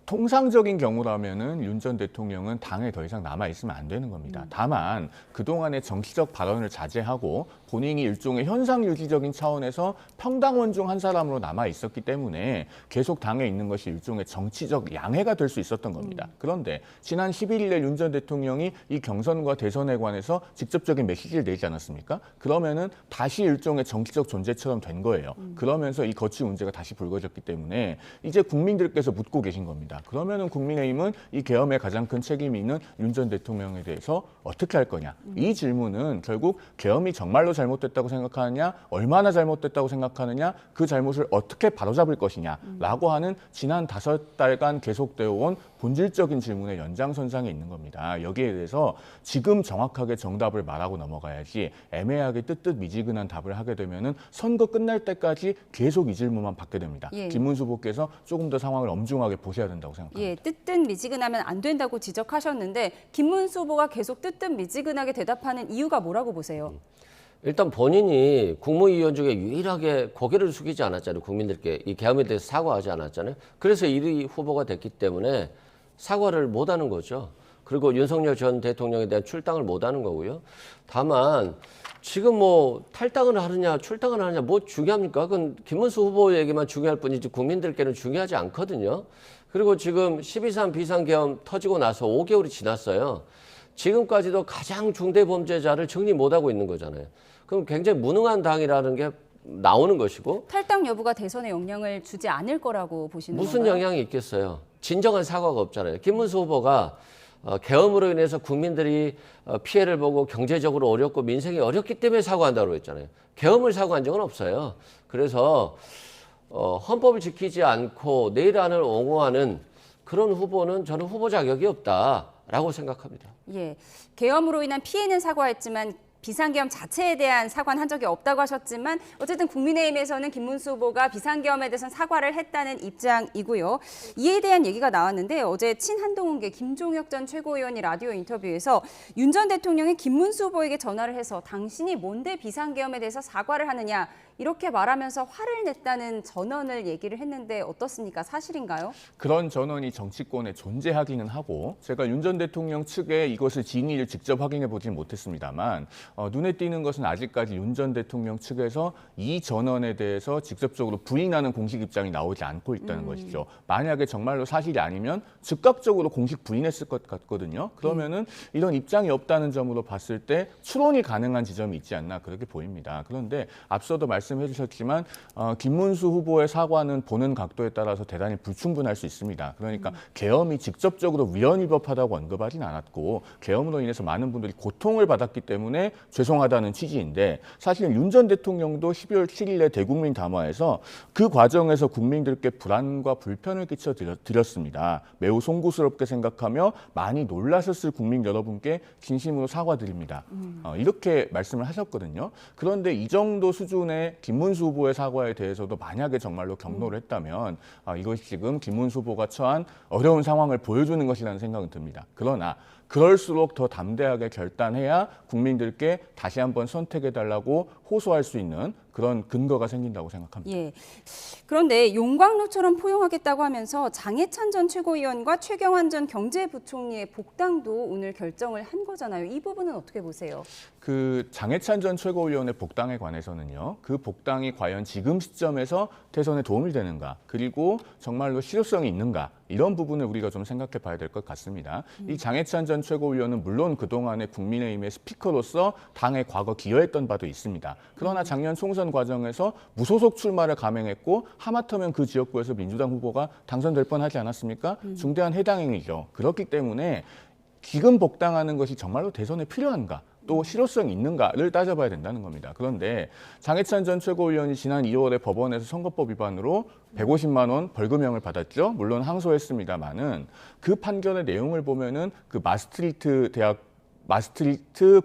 V: 통상적인 경우라면은 윤 전 대통령은 당에 더 이상 남아있으면 안 되는 겁니다. 다만 그동안의 정치적 발언을 자제하고 본인이 일종의 현상유지적인 차원에서 평당원 중 한 사람으로 남아있었기 때문에 계속 당에 있는 것이 일종의 정치적 양해가 될 수 있었던 겁니다. 그런데 지난 11일에 윤 전 대통령이 이 경선과 대선에 관해서 직접적인 메시지를 내지 않았습니까? 그러면은 다시 일종의 정치적 존재처럼 된 거예요. 그러면서 이 거취 문제가 다시 불거졌기 때문에 이제 국민들께서 묻고 계신 겁니다. 그러면은 국민의힘은 이 계엄에 가장 큰 책임이 있는 윤 전 대통령에 대해서 어떻게 할 거냐. 이 질문은 결국 계엄이 정말로 잘못됐다고 생각하느냐, 얼마나 잘못됐다고 생각하느냐, 그 잘못을 어떻게 바로잡을 것이냐라고 하는 지난 5달간 계속되어 온 본질적인 질문의 연장선상에 있는 겁니다. 여기에 대해서 지금 정확하게 정답을 말하고 넘어가야지 애매하게 뜨뜻미지근한 답을 하게 되면은 선거 끝날 때까지 계속 이 질문만 받게 됩니다. 김문수 후보께서 조금 더 상황을 엄중하게 보셔야 된다고 생각합니다.
A: 뜨뜻미지근하면 안 된다고 지적하셨는데 김문수 후보가 계속 뜨뜻미지근하게 대답하는 이유가 뭐라고 보세요?
R: 일단 본인이 국무위원 중에 유일하게 고개를 숙이지 않았잖아요. 국민들께 이 계엄에 대해서 사과하지 않았잖아요. 그래서 1위 후보가 됐기 때문에 사과를 못하는 거죠. 그리고 윤석열 전 대통령에 대한 출당을 못하는 거고요. 다만 지금 뭐 탈당을 하느냐 출당을 하느냐 뭐 중요합니까? 그건 김문수 후보에게만 중요할 뿐이지 국민들께는 중요하지 않거든요. 그리고 지금 12.3 비상계엄 터지고 나서 5개월이 지났어요. 지금까지도 가장 중대범죄자를 정리 못하고 있는 거잖아요. 그럼 굉장히 무능한 당이라는 게 나오는 것이고.
A: 탈당 여부가 대선에 영향을 주지 않을 거라고 보시는 건가요?
R: 무슨 영향이 있겠어요. 진정한 사과가 없잖아요. 김문수 후보가 계엄으로 인해서 국민들이 피해를 보고 경제적으로 어렵고 민생이 어렵기 때문에 사과한다고 했잖아요. 계엄을 사과한 적은 없어요. 그래서 헌법을 지키지 않고 내일 안을 옹호하는 그런 후보는 저는 후보 자격이 없다라고 생각합니다.
A: 계엄으로 인한 피해는 사과했지만 비상계엄 자체에 대한 사과는 한 적이 없다고 하셨지만 어쨌든 국민의힘에서는 김문수 후보가 비상계엄에 대해서는 사과를 했다는 입장이고요. 이에 대한 얘기가 나왔는데 어제 친한동훈계 김종혁 전 최고위원이 라디오 인터뷰에서 윤 전 대통령이 김문수 후보에게 전화를 해서 당신이 뭔데 비상계엄에 대해서 사과를 하느냐 이렇게 말하면서 화를 냈다는 전언을 얘기를 했는데 어떻습니까? 사실인가요?
V: 그런 전원이 정치권에 존재하기는 하고 제가 윤 전 대통령 측에 이것을 진위를 직접 확인해 보진 못했습니다만 눈에 띄는 것은 아직까지 윤 전 대통령 측에서 이 전원에 대해서 직접적으로 부인하는 공식 입장이 나오지 않고 있다는 것이죠. 만약에 정말로 사실이 아니면 즉각적으로 공식 부인했을 것 같거든요. 그러면은 이런 입장이 없다는 점으로 봤을 때 추론이 가능한 지점이 있지 않나 그렇게 보입니다. 그런데 앞서도 말씀해 주셨지만 김문수 후보의 사과는 보는 각도에 따라서 대단히 불충분할 수 있습니다. 그러니까 계엄이 직접적으로 위헌위법하다고 언급하진 않았고 계엄으로 인해서 많은 분들이 고통을 받았기 때문에 죄송하다는 취지인데 사실은 윤 전 대통령도 12월 7일에 대국민 담화에서 그 과정에서 국민들께 불안과 불편을 끼쳐드렸습니다. 매우 송구스럽게 생각하며 많이 놀라셨을 국민 여러분께 진심으로 사과드립니다. 이렇게 말씀을 하셨거든요. 그런데 이 정도 수준의 김문수 후보의 사과에 대해서도 만약에 정말로 경로를 했다면 이것이 지금 김문수 후보가 처한 어려운 상황을 보여주는 것이라는 생각은 듭니다. 그러나 그럴수록 더 담대하게 결단해야 국민들께 다시 한번 선택해달라고 호소할 수 있는 그런 근거가 생긴다고 생각합니다.
A: 예. 그런데 용광로처럼 포용하겠다고 하면서 장해찬 전 최고위원과 최경환 전 경제부총리의 복당도 오늘 결정을 한 거잖아요. 이 부분은 어떻게 보세요?
V: 그 장해찬 전 최고위원의 복당에 관해서는요. 그 복당이 과연 지금 시점에서 대선에 도움이 되는가 그리고 정말로 실효성이 있는가 이런 부분을 우리가 좀 생각해 봐야 될 것 같습니다. 이 장해찬 전 최고위원은 물론 그동안의 국민의힘의 스피커로서 당에 과거 기여했던 바도 있습니다. 그러나 작년 총선 과정에서 무소속 출마를 감행했고 하마터면 그 지역구에서 민주당 후보가 당선될 뻔하지 않았습니까? 중대한 해당 행위죠. 그렇기 때문에 지금 복당하는 것이 정말로 대선에 필요한가? 또 실효성이 있는가를 따져봐야 된다는 겁니다. 그런데 장해찬 전 최고위원이 지난 2월에 법원에서 선거법 위반으로 150만 원 벌금형을 받았죠. 물론 항소했습니다만은 그 판결의 내용을 보면은 그 마스트리트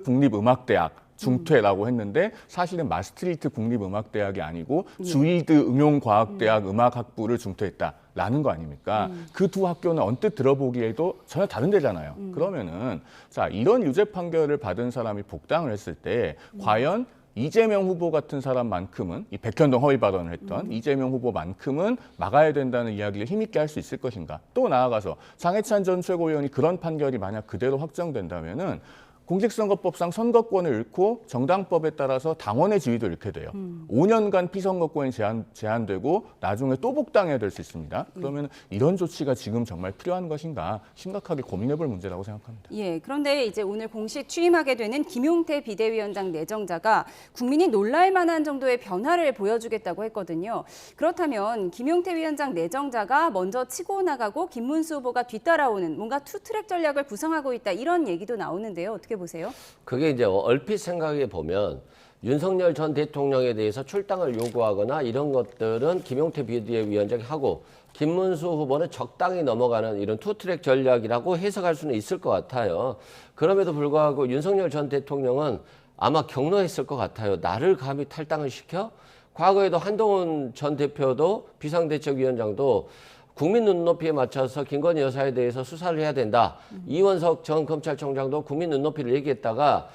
V: 국립음악대학 중퇴라고 했는데 사실은 마스트리트 국립음악대학이 아니고 주일드 응용과학대학 음악학부를 중퇴했다라는 거 아닙니까? 그 두 학교는 언뜻 들어보기에도 전혀 다른 데잖아요. 그러면은 자 이런 유죄 판결을 받은 사람이 복당을 했을 때 과연 이재명 후보 같은 사람만큼은 이 백현동 허위 발언을 했던 이재명 후보만큼은 막아야 된다는 이야기를 힘있게 할 수 있을 것인가? 또 나아가서 장해찬 전 최고위원이 그런 판결이 만약 그대로 확정된다면은 공직선거법상 선거권을 잃고 정당법에 따라서 당원의 지위도 잃게 돼요. 5년간 피선거권이 제한되고 나중에 또 복당해야 될 수 있습니다. 그러면 이런 조치가 지금 정말 필요한 것인가 심각하게 고민해볼 문제라고 생각합니다.
A: 예, 그런데 이제 오늘 공식 취임하게 되는 김용태 비대위원장 내정자가 국민이 놀랄 만한 정도의 변화를 보여주겠다고 했거든요. 그렇다면 김용태 위원장 내정자가 먼저 치고 나가고 김문수 후보가 뒤따라오는 뭔가 투트랙 전략을 구상하고 있다 이런 얘기도 나오는데요. 어떻게 보세요?
R: 그게 이제 얼핏 생각해 보면 윤석열 전 대통령에 대해서 출당을 요구하거나 이런 것들은 김용태 비대위원장이 하고 김문수 후보는 적당히 넘어가는 이런 투트랙 전략이라고 해석할 수는 있을 것 같아요. 그럼에도 불구하고 윤석열 전 대통령은 아마 경로했을 것 같아요. 나를 감히 탈당을 시켜? 과거에도 한동훈 전 대표도 비상대책위원장도 국민 눈높이에 맞춰서 김건희 여사에 대해서 수사를 해야 된다. 이원석 전 검찰총장도 국민 눈높이를 얘기했다가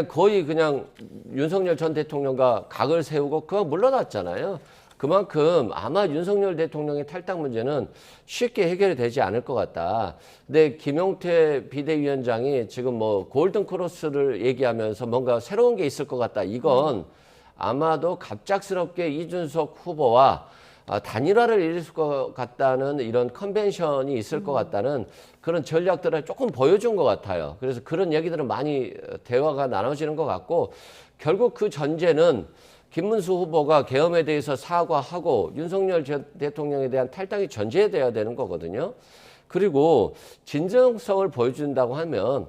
R: 거의 윤석열 전 대통령과 각을 세우고 그거 물러났잖아요. 그만큼 아마 윤석열 대통령의 탈당 문제는 쉽게 해결이 되지 않을 것 같다. 근데 김용태 비대위원장이 지금 골든 크로스를 얘기하면서 뭔가 새로운 게 있을 것 같다. 이건 아마도 갑작스럽게 이준석 후보와 단일화를 이룰 것 같다는 이런 컨벤션이 있을 것 같다는 그런 전략들을 조금 보여준 것 같아요. 그래서 그런 얘기들은 많이 대화가 나눠지는 것 같고 결국 그 전제는 김문수 후보가 계엄에 대해서 사과하고 윤석열 전 대통령에 대한 탈당이 전제돼야 되는 거거든요. 그리고 진정성을 보여준다고 하면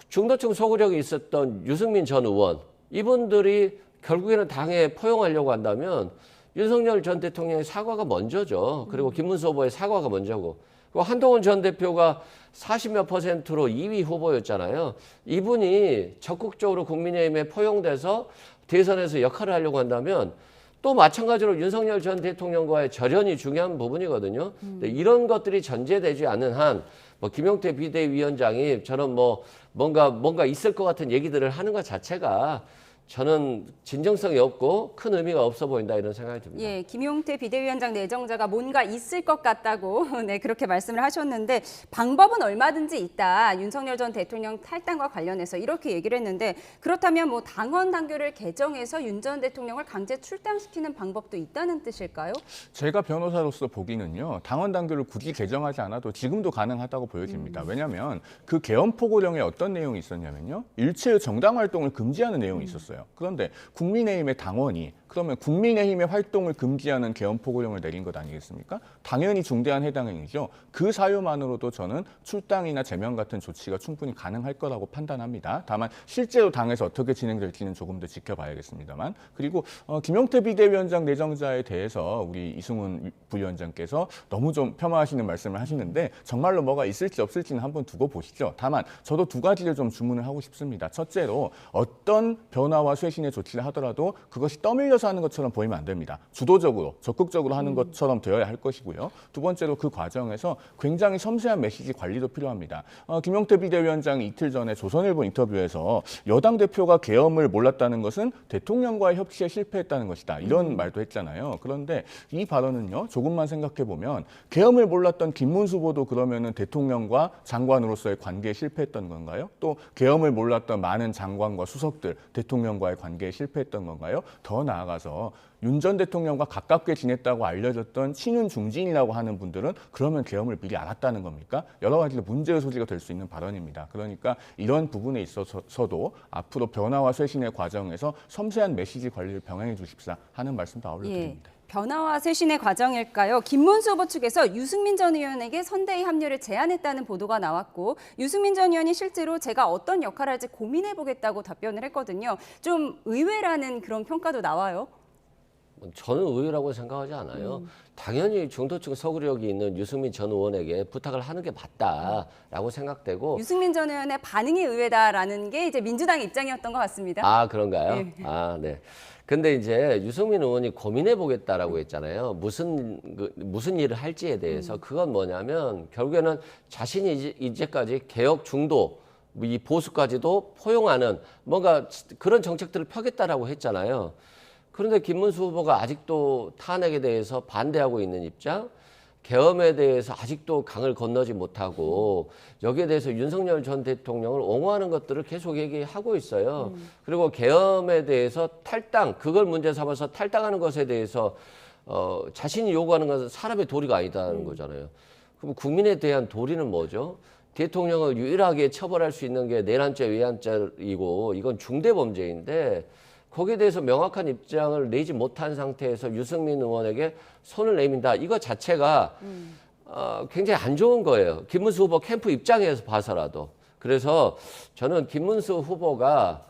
R: 중도층 소구력이 있었던 유승민 전 의원 이분들이 결국에는 당에 포용하려고 한다면 윤석열 전 대통령의 사과가 먼저죠. 그리고 김문수 후보의 사과가 먼저고 한동훈 전 대표가 40몇 %로 2위 후보였잖아요. 이분이 적극적으로 국민의힘에 포용돼서 대선에서 역할을 하려고 한다면 또 마찬가지로 윤석열 전 대통령과의 절연이 중요한 부분이거든요. 근데 이런 것들이 전제되지 않는 한 뭐 김용태 비대위원장이 저는 뭐 뭔가 있을 것 같은 얘기들을 하는 것 자체가 저는 진정성이 없고 큰 의미가 없어 보인다 이런 생각이 듭니다.
A: 예, 김용태 비대위원장 내정자가 뭔가 있을 것 같다고 네, 그렇게 말씀을 하셨는데 방법은 얼마든지 있다. 윤석열 전 대통령 탈당과 관련해서 이렇게 얘기를 했는데 그렇다면 뭐 당원 당규를 개정해서 윤 전 대통령을 강제 출당시키는 방법도 있다는 뜻일까요?
V: 제가 변호사로서 보기는요. 당원 당규를 굳이 개정하지 않아도 지금도 가능하다고 보여집니다. 왜냐하면 그 개헌 포고령에 어떤 내용이 있었냐면요. 일체의 정당 활동을 금지하는 내용이 있었어요. 그런데 국민의힘의 당원이 그러면 국민의힘의 활동을 금지하는 개헌 포고령을 내린 것 아니겠습니까? 당연히 중대한 해당 행위죠. 그 사유만으로도 저는 출당이나 제명 같은 조치가 충분히 가능할 거라고 판단합니다. 다만 실제로 당에서 어떻게 진행될지는 조금 더 지켜봐야겠습니다만. 그리고 김용태 비대위원장 내정자에 대해서 우리 이승훈 부위원장께서 너무 좀 폄하하시는 말씀을 하시는데 정말로 뭐가 있을지 없을지는 한번 두고 보시죠. 다만 저도 두 가지를 좀 주문을 하고 싶습니다. 첫째로 어떤 변화와 쇄신의 조치를 하더라도 그것이 떠밀려서 하는 것처럼 보이면 안 됩니다. 주도적으로 적극적으로 하는 것처럼 되어야 할 것이고요. 두 번째로 그 과정에서 굉장히 섬세한 메시지 관리도 필요합니다. 김용태 비대위원장이 이틀 전에 조선일보 인터뷰에서 여당 대표가 계엄을 몰랐다는 것은 대통령과의 협치에 실패했다는 것이다. 이런 말도 했잖아요. 그런데 이 발언은요. 조금만 생각해 보면 계엄을 몰랐던 김문수 후보도 그러면은 대통령과 장관으로서의 관계에 실패했던 건가요? 또 계엄을 몰랐던 많은 장관과 수석들 대통령과의 관계에 실패했던 건가요? 더 나아가서 윤 전 대통령과 가깝게 지냈다고 알려졌던 친윤 중진이라고 하는 분들은 그러면 계엄을 미리 알았다는 겁니까? 여러 가지로 문제의 소지가 될 수 있는 발언입니다. 그러니까 이런 부분에 있어서도 앞으로 변화와 쇄신의 과정에서 섬세한 메시지 관리를 병행해 주십사 하는 말씀도 아울러 드립니다.
A: 변화와 쇄신의 과정일까요? 김문수 후보 측에서 유승민 전 의원에게 선대위 합류를 제안했다는 보도가 나왔고 유승민 전 의원이 실제로 제가 어떤 역할을 할지 고민해보겠다고 답변을 했거든요. 좀 의외라는 그런 평가도 나와요.
R: 저는 의외라고 생각하지 않아요. 당연히 중도층 서구력이 있는 유승민 전 의원에게 부탁을 하는 게 맞다라고 생각되고
A: 유승민 전 의원의 반응이 의외다라는 게 이제 민주당 입장이었던 것 같습니다.
R: 아, 그런가요?
A: 네.
R: 아, 네. 근데 이제 유승민 의원이 고민해 보겠다라고 했잖아요. 무슨 일을 할지에 대해서. 그건 뭐냐면 결국에는 자신이 이제까지 개혁 중도 이 보수까지도 포용하는 뭔가 그런 정책들을 펴겠다라고 했잖아요. 그런데 김문수 후보가 아직도 탄핵에 대해서 반대하고 있는 입장, 계엄에 대해서 아직도 강을 건너지 못하고 여기에 대해서 윤석열 전 대통령을 옹호하는 것들을 계속 얘기하고 있어요. 그리고 계엄에 대해서 탈당, 그걸 문제 삼아서 탈당하는 것에 대해서 자신이 요구하는 것은 사람의 도리가 아니다는 거잖아요. 그럼 국민에 대한 도리는 뭐죠? 대통령을 유일하게 처벌할 수 있는 게 내란죄, 외환죄이고 이건 중대범죄인데 거기에 대해서 명확한 입장을 내지 못한 상태에서 유승민 의원에게 손을 내민다. 이거 자체가 굉장히 안 좋은 거예요. 김문수 후보 캠프 입장에서 봐서라도. 그래서 저는 김문수 후보가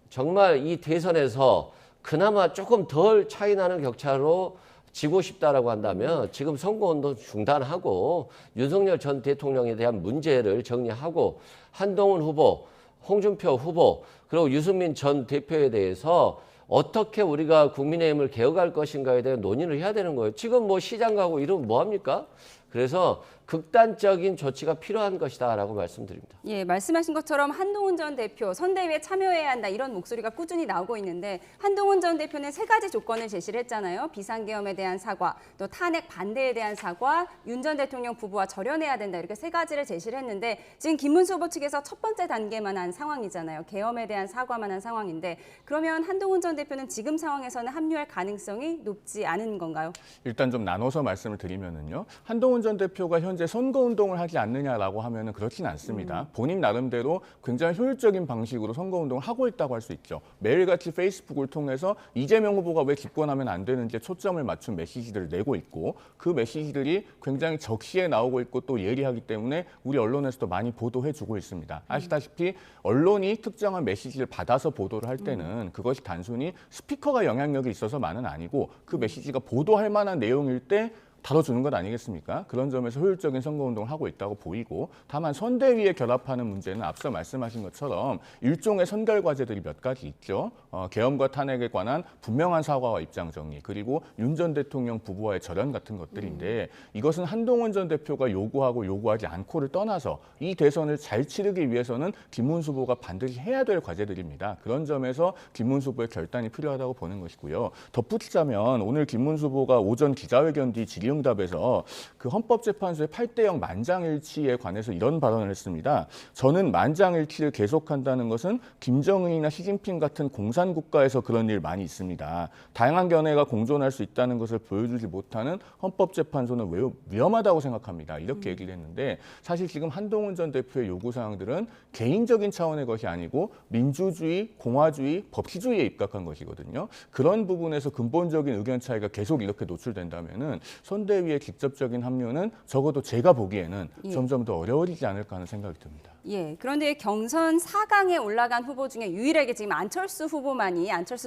R: 정말 이 대선에서 그나마 조금 덜 차이 나는 격차로 지고 싶다라고 한다면 지금 선거운동 중단하고 윤석열 전 대통령에 대한 문제를 정리하고 한동훈 후보, 홍준표 후보 그리고 유승민 전 대표에 대해서 어떻게 우리가 국민의힘을 개혁할 것인가에 대한 논의를 해야 되는 거예요. 지금 뭐 시장 가고 이러면 뭐합니까? 그래서 극단적인 조치가 필요한 것이다라고 말씀드립니다.
A: 예, 말씀하신 것처럼 한동훈 전 대표 선대위에 참여해야 한다 이런 목소리가 꾸준히 나오고 있는데 한동훈 전 대표는 3가지 조건을 제시를 했잖아요. 비상계엄에 대한 사과, 또 탄핵 반대에 대한 사과, 윤 전 대통령 부부와 절연해야 된다 이렇게 3가지를 제시를 했는데 지금 김문수 후보 측에서 첫 번째 단계만 한 상황이잖아요. 계엄에 대한 사과만 한 상황인데 그러면 한동훈 전 대표는 지금 상황에서는 합류할 가능성이 높지 않은 건가요?
V: 일단 좀 나눠서 말씀을 드리면은요. 한동훈 전 대표가 현재 선거운동을 하지 않느냐라고 하면은 그렇진 않습니다. 본인 나름대로 굉장히 효율적인 방식으로 선거운동을 하고 있다고 할 수 있죠. 매일같이 페이스북을 통해서 이재명 후보가 왜 집권하면 안 되는지에 초점을 맞춘 메시지들을 내고 있고 그 메시지들이 굉장히 적시에 나오고 있고 또 예리하기 때문에 우리 언론에서도 많이 보도해주고 있습니다. 아시다시피 언론이 특정한 메시지를 받아서 보도를 할 때는 그것이 단순히 스피커가 영향력이 있어서만은 아니고 그 메시지가 보도할 만한 내용일 때 다뤄주는 것 아니겠습니까? 그런 점에서 효율적인 선거운동을 하고 있다고 보이고, 다만 선대위에 결합하는 문제는 앞서 말씀하신 것처럼 일종의 선결과제들이 몇 가지 있죠. 계엄과 탄핵에 관한 분명한 사과와 입장 정리, 그리고 윤 전 대통령 부부와의 절연 같은 것들인데, 이것은 한동훈 전 대표가 요구하고 요구하지 않고를 떠나서 이 대선을 잘 치르기 위해서는 김문수 후보가 반드시 해야 될 과제들입니다. 그런 점에서 김문수 후보의 결단이 필요하다고 보는 것이고요. 덧붙이자면 오늘 김문수 후보가 오전 기자회견 뒤 질의응답에서 그 헌법재판소의 8대0 만장일치에 관해서 이런 발언을 했습니다. 저는 만장일치를 계속한다는 것은 김정은이나 시진핑 같은 공산국가에서 그런 일 많이 있습니다. 다양한 견해가 공존할 수 있다는 것을 보여주지 못하는 헌법재판소는 매우 위험하다고 생각합니다. 이렇게 얘기를 했는데, 사실 지금 한동훈 전 대표의 요구사항들은 개인적인 차원의 것이 아니고 민주주의, 공화주의, 법치주의에 입각한 것이거든요. 그런 부분에서 근본적인 의견 차이가 계속 이렇게 노출된다면은 선대위의 직접적인 합류는 적어도 제가 보기에는 점점 더 어려워지지 않을까 하는 생각이 듭니다.
A: 예, 그런데 경선 4강에 올라간 후보 중에 유일하게 지금 안철수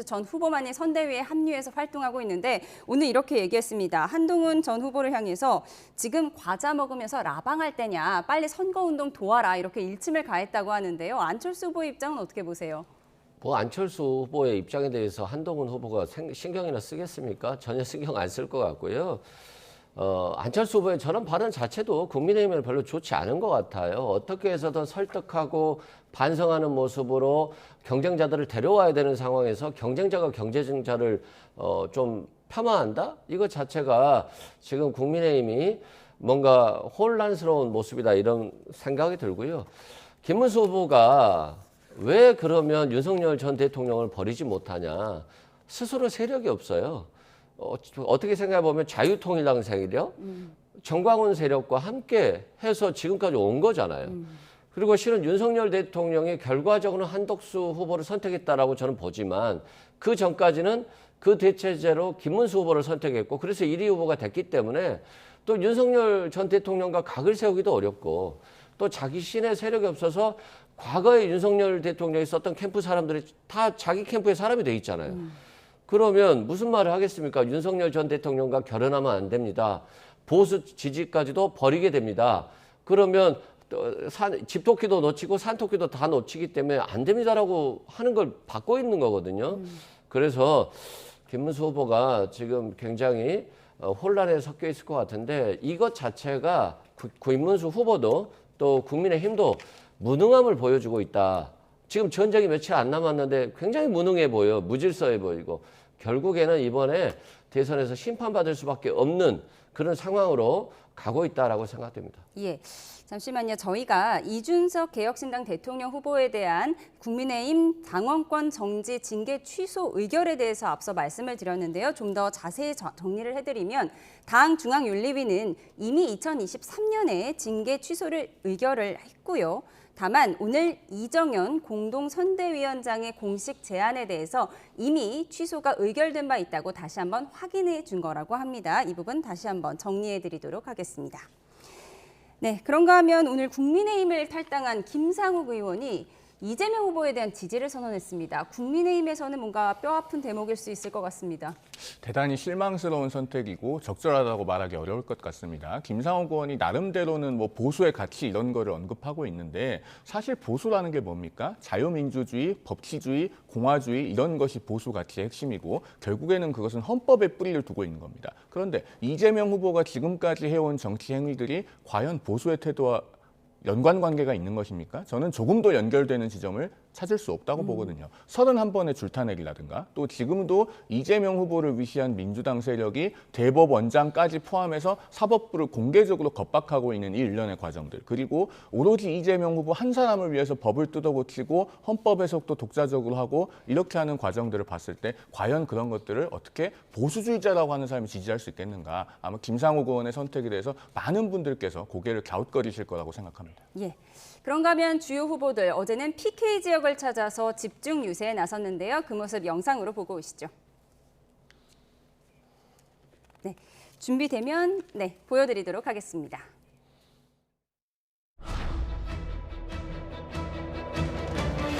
A: 전 후보만이 선대위에 합류해서 활동하고 있는데, 오늘 이렇게 얘기했습니다. 한동훈 전 후보를 향해서 지금 과자 먹으면서 라방할 때냐, 빨리 선거운동 도와라, 이렇게 일침을 가했다고 하는데요. 안철수 후보의 입장은 어떻게 보세요?
R: 뭐 안철수 후보의 입장에 대해서 한동훈 후보가 신경이나 쓰겠습니까? 전혀 신경 안 쓸 것 같고요. 안철수 후보의 저런 발언 자체도 국민의힘에는 별로 좋지 않은 것 같아요. 어떻게 해서든 설득하고 반성하는 모습으로 경쟁자들을 데려와야 되는 상황에서 경쟁자가 경쟁자를 좀 폄하한다? 이것 자체가 지금 국민의힘이 뭔가 혼란스러운 모습이다, 이런 생각이 들고요. 김문수 후보가 왜 그러면 윤석열 전 대통령을 버리지 못하냐? 스스로 세력이 없어요. 어떻게 생각해보면 자유통일당 세력, 정광훈 세력과 함께 해서 지금까지 온 거잖아요. 그리고 실은 윤석열 대통령이 결과적으로는 한덕수 후보를 선택했다라고 저는 보지만, 그 전까지는 그 대체제로 김문수 후보를 선택했고, 그래서 1위 후보가 됐기 때문에 또 윤석열 전 대통령과 각을 세우기도 어렵고, 또 자기 신의 세력이 없어서 과거에 윤석열 대통령이 썼던 캠프 사람들이 다 자기 캠프의 사람이 돼 있잖아요. 그러면 무슨 말을 하겠습니까? 윤석열 전 대통령과 결연하면 안 됩니다. 보수 지지까지도 버리게 됩니다. 그러면 집토끼도 놓치고 산토끼도 다 놓치기 때문에 안 됩니다라고 하는 걸 받고 있는 거거든요. 그래서 김문수 후보가 지금 굉장히 혼란에 섞여 있을 것 같은데, 이것 자체가 김문수 후보도 또 국민의힘도 무능함을 보여주고 있다. 지금 전쟁이 며칠 안 남았는데 굉장히 무능해 보여, 무질서해 보이고, 결국에는 이번에 대선에서 심판받을 수밖에 없는 그런 상황으로 가고 있다라고 생각됩니다.
A: 예, 잠시만요. 저희가 이준석 개혁신당 대통령 후보에 대한 국민의힘 당원권 정지 징계 취소 의결에 대해서 앞서 말씀을 드렸는데요. 좀 더 자세히 정리를 해드리면, 당 중앙윤리위는 이미 2023년에 징계 취소를 의결을 했고요. 다만 오늘 이정현 공동선대위원장의 공식 제안에 대해서 이미 취소가 의결된 바 있다고 다시 한번 확인해 준 거라고 합니다. 이 부분 다시 한번 정리해 드리도록 하겠습니다. 네, 그런가 하면 오늘 국민의힘을 탈당한 김상욱 의원이 이재명 후보에 대한 지지를 선언했습니다. 국민의힘에서는 뭔가 뼈아픈 대목일 수 있을 것 같습니다.
V: 대단히 실망스러운 선택이고 적절하다고 말하기 어려울 것 같습니다. 김상욱 의원이 나름대로는 뭐 보수의 가치 이런 거를 언급하고 있는데, 사실 보수라는 게 뭡니까? 자유민주주의, 법치주의, 공화주의, 이런 것이 보수 가치의 핵심이고, 결국에는 그것은 헌법에 뿌리를 두고 있는 겁니다. 그런데 이재명 후보가 지금까지 해온 정치 행위들이 과연 보수의 태도와 연관관계가 있는 것입니까? 저는 조금 더 연결되는 지점을 찾을 수 없다고 보거든요. 31번의 줄타내기라든가, 또 지금도 이재명 후보를 위시한 민주당 세력이 대법원장까지 포함해서 사법부를 공개적으로 겁박하고 있는 이 일련의 과정들, 그리고 오로지 이재명 후보 한 사람을 위해서 법을 뜯어고치고 헌법 해석도 독자적으로 하고 이렇게 하는 과정들을 봤을 때 과연 그런 것들을 어떻게 보수주의자라고 하는 사람이 지지할 수 있겠는가? 아마 김상욱 의원의 선택에 대해서 많은 분들께서 고개를 갸웃거리실 거라고 생각합니다.
A: 예. 그런가 하면 주요 후보들 어제는 PK 지역을 찾아서 집중 유세에 나섰는데요. 그 모습 영상으로 보고 오시죠. 네, 준비되면 보여드리도록 하겠습니다.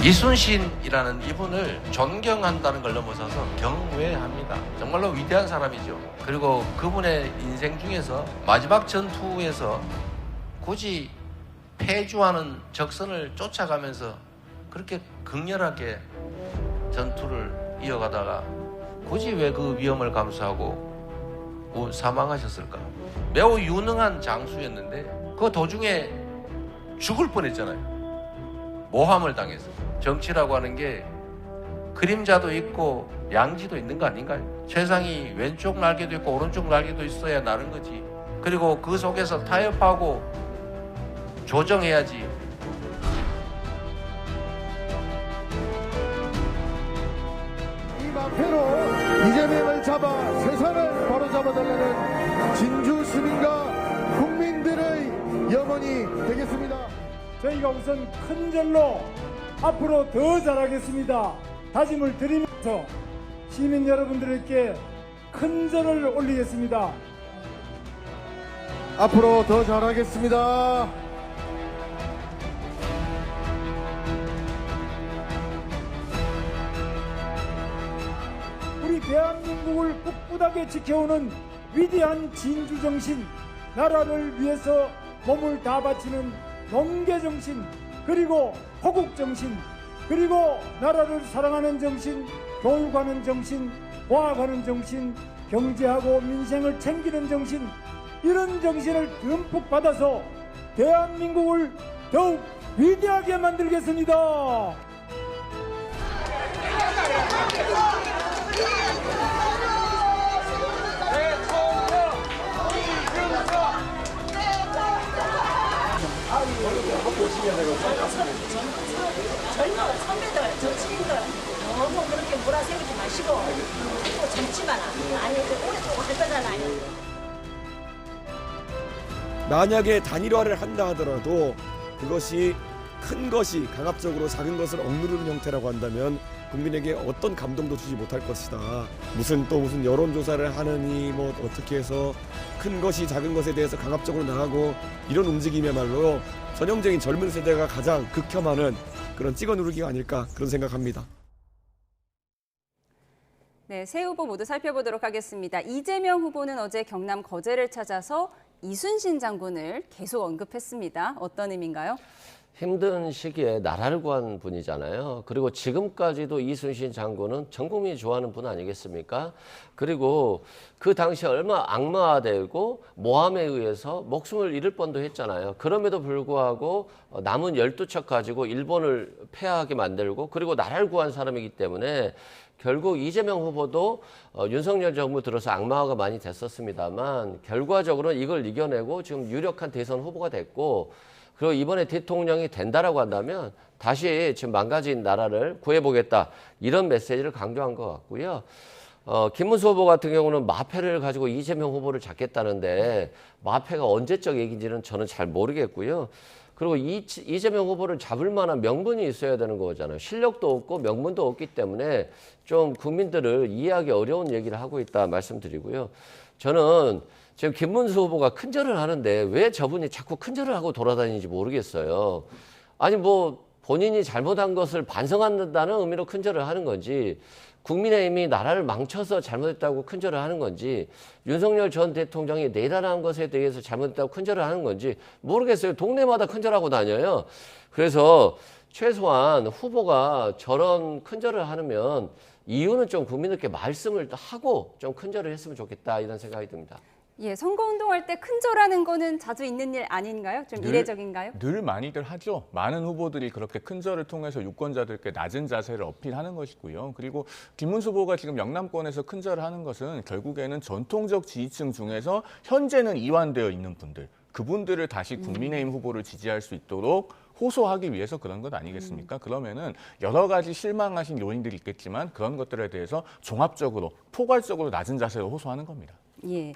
B: 이순신이라는 이분을 존경한다는 걸 넘어서서 경외합니다. 정말로 위대한 사람이죠. 그리고 그분의 인생 중에서 마지막 전투에서 굳이 패주하는 적선을 쫓아가면서 그렇게 극렬하게 전투를 이어가다가 굳이 왜 그 위험을 감수하고 사망하셨을까? 매우 유능한 장수였는데 그 도중에 죽을 뻔했잖아요. 모함을 당해서. 정치라고 하는 게 그림자도 있고 양지도 있는 거 아닌가요? 세상이 왼쪽 날개도 있고 오른쪽 날개도 있어야 나는 거지. 그리고 그 속에서 타협하고 조정해야지.
C: 이 마패로 이재명을 잡아 세상을 바로잡아달라는 진주 시민과 국민들의 염원이 되겠습니다.
S: 저희가 우선 큰 절로 앞으로 더 잘하겠습니다. 다짐을 드리면서 시민 여러분들께 큰 절을 올리겠습니다.
C: 앞으로 더 잘하겠습니다.
S: 우리 대한민국을 꿋꿋하게 지켜오는 위대한 진주정신, 나라를 위해서 몸을 다 바치는 농계정신, 그리고 호국정신, 그리고 나라를 사랑하는 정신, 교육하는 정신, 과학하는 정신, 경제하고 민생을 챙기는 정신, 이런 정신을 듬뿍 받아서 대한민국을 더욱 위대하게 만들겠습니다.
D: 젊은 선배들, 정치인들 너무 그렇게 몰아세우지 마시고 또 젊지만 아니 오랫동안 할 거잖아요.
W: 만약에 단일화를 한다 하더라도 그것이 큰 것이 강압적으로 작은 것을 억누르는 형태라고 한다면 국민에게 어떤 감동도 주지 못할 것이다. 무슨 여론조사를 하느니 뭐 어떻게 해서 큰 것이 작은 것에 대해서 강압적으로 나가고 이런 움직임이야말로 전형적인 젊은 세대가 가장 극혐하는 그런 찍어 누르기가 아닐까 그런 생각합니다.
A: 네, 세 후보 모두 살펴보도록 하겠습니다. 이재명 후보는 어제 경남 거제를 찾아서 이순신 장군을 계속 언급했습니다. 어떤 의미인가요?
R: 힘든 시기에 나라를 구한 분이잖아요. 그리고 지금까지도 이순신 장군은 전 국민이 좋아하는 분 아니겠습니까? 그리고 그 당시에 얼마나 악마되고 모함에 의해서 목숨을 잃을 뻔도 했잖아요. 그럼에도 불구하고 남은 12척 가지고 일본을 패하게 만들고 그리고 나라를 구한 사람이기 때문에 결국 이재명 후보도 윤석열 정부 들어서 악마화가 많이 됐었습니다만 결과적으로는 이걸 이겨내고 지금 유력한 대선 후보가 됐고 그리고 이번에 대통령이 된다라고 한다면 다시 지금 망가진 나라를 구해보겠다 이런 메시지를 강조한 것 같고요. 김문수 후보 같은 경우는 마패를 가지고 이재명 후보를 잡겠다는데 마패가 언제적 얘기인지는 저는 잘 모르겠고요. 그리고 이재명 후보를 잡을 만한 명분이 있어야 되는 거잖아요. 실력도 없고 명분도 없기 때문에 좀 국민들을 이해하기 어려운 얘기를 하고 있다 말씀드리고요. 저는 지금 김문수 후보가 큰절을 하는데 왜 저분이 자꾸 큰절을 하고 돌아다니는지 모르겠어요. 아니 뭐 본인이 잘못한 것을 반성한다는 의미로 큰절을 하는 건지 국민의힘이 나라를 망쳐서 잘못했다고 큰절을 하는 건지 윤석열 전 대통령이 내란한 것에 대해서 잘못했다고 큰절을 하는 건지 모르겠어요. 동네마다 큰절하고 다녀요. 그래서 최소한 후보가 저런 큰절을 하면 이유는 좀 국민들께 말씀을 하고 좀 큰절을 했으면 좋겠다 이런 생각이 듭니다.
A: 예, 선거운동할 때 큰절하는 거는 자주 있는 일 아닌가요? 좀 이례적인가요?
V: 늘 많이들 하죠. 많은 후보들이 그렇게 큰절을 통해서 유권자들께 낮은 자세를 어필하는 것이고요. 그리고 김문수 후보가 지금 영남권에서 큰절을 하는 것은 결국에는 전통적 지지층 중에서 현재는 이완되어 있는 분들, 그분들을 다시 국민의힘 후보를 지지할 수 있도록 호소하기 위해서 그런 것 아니겠습니까? 그러면은 여러 가지 실망하신 요인들이 있겠지만 그런 것들에 대해서 종합적으로 포괄적으로 낮은 자세로 호소하는 겁니다.
A: 예.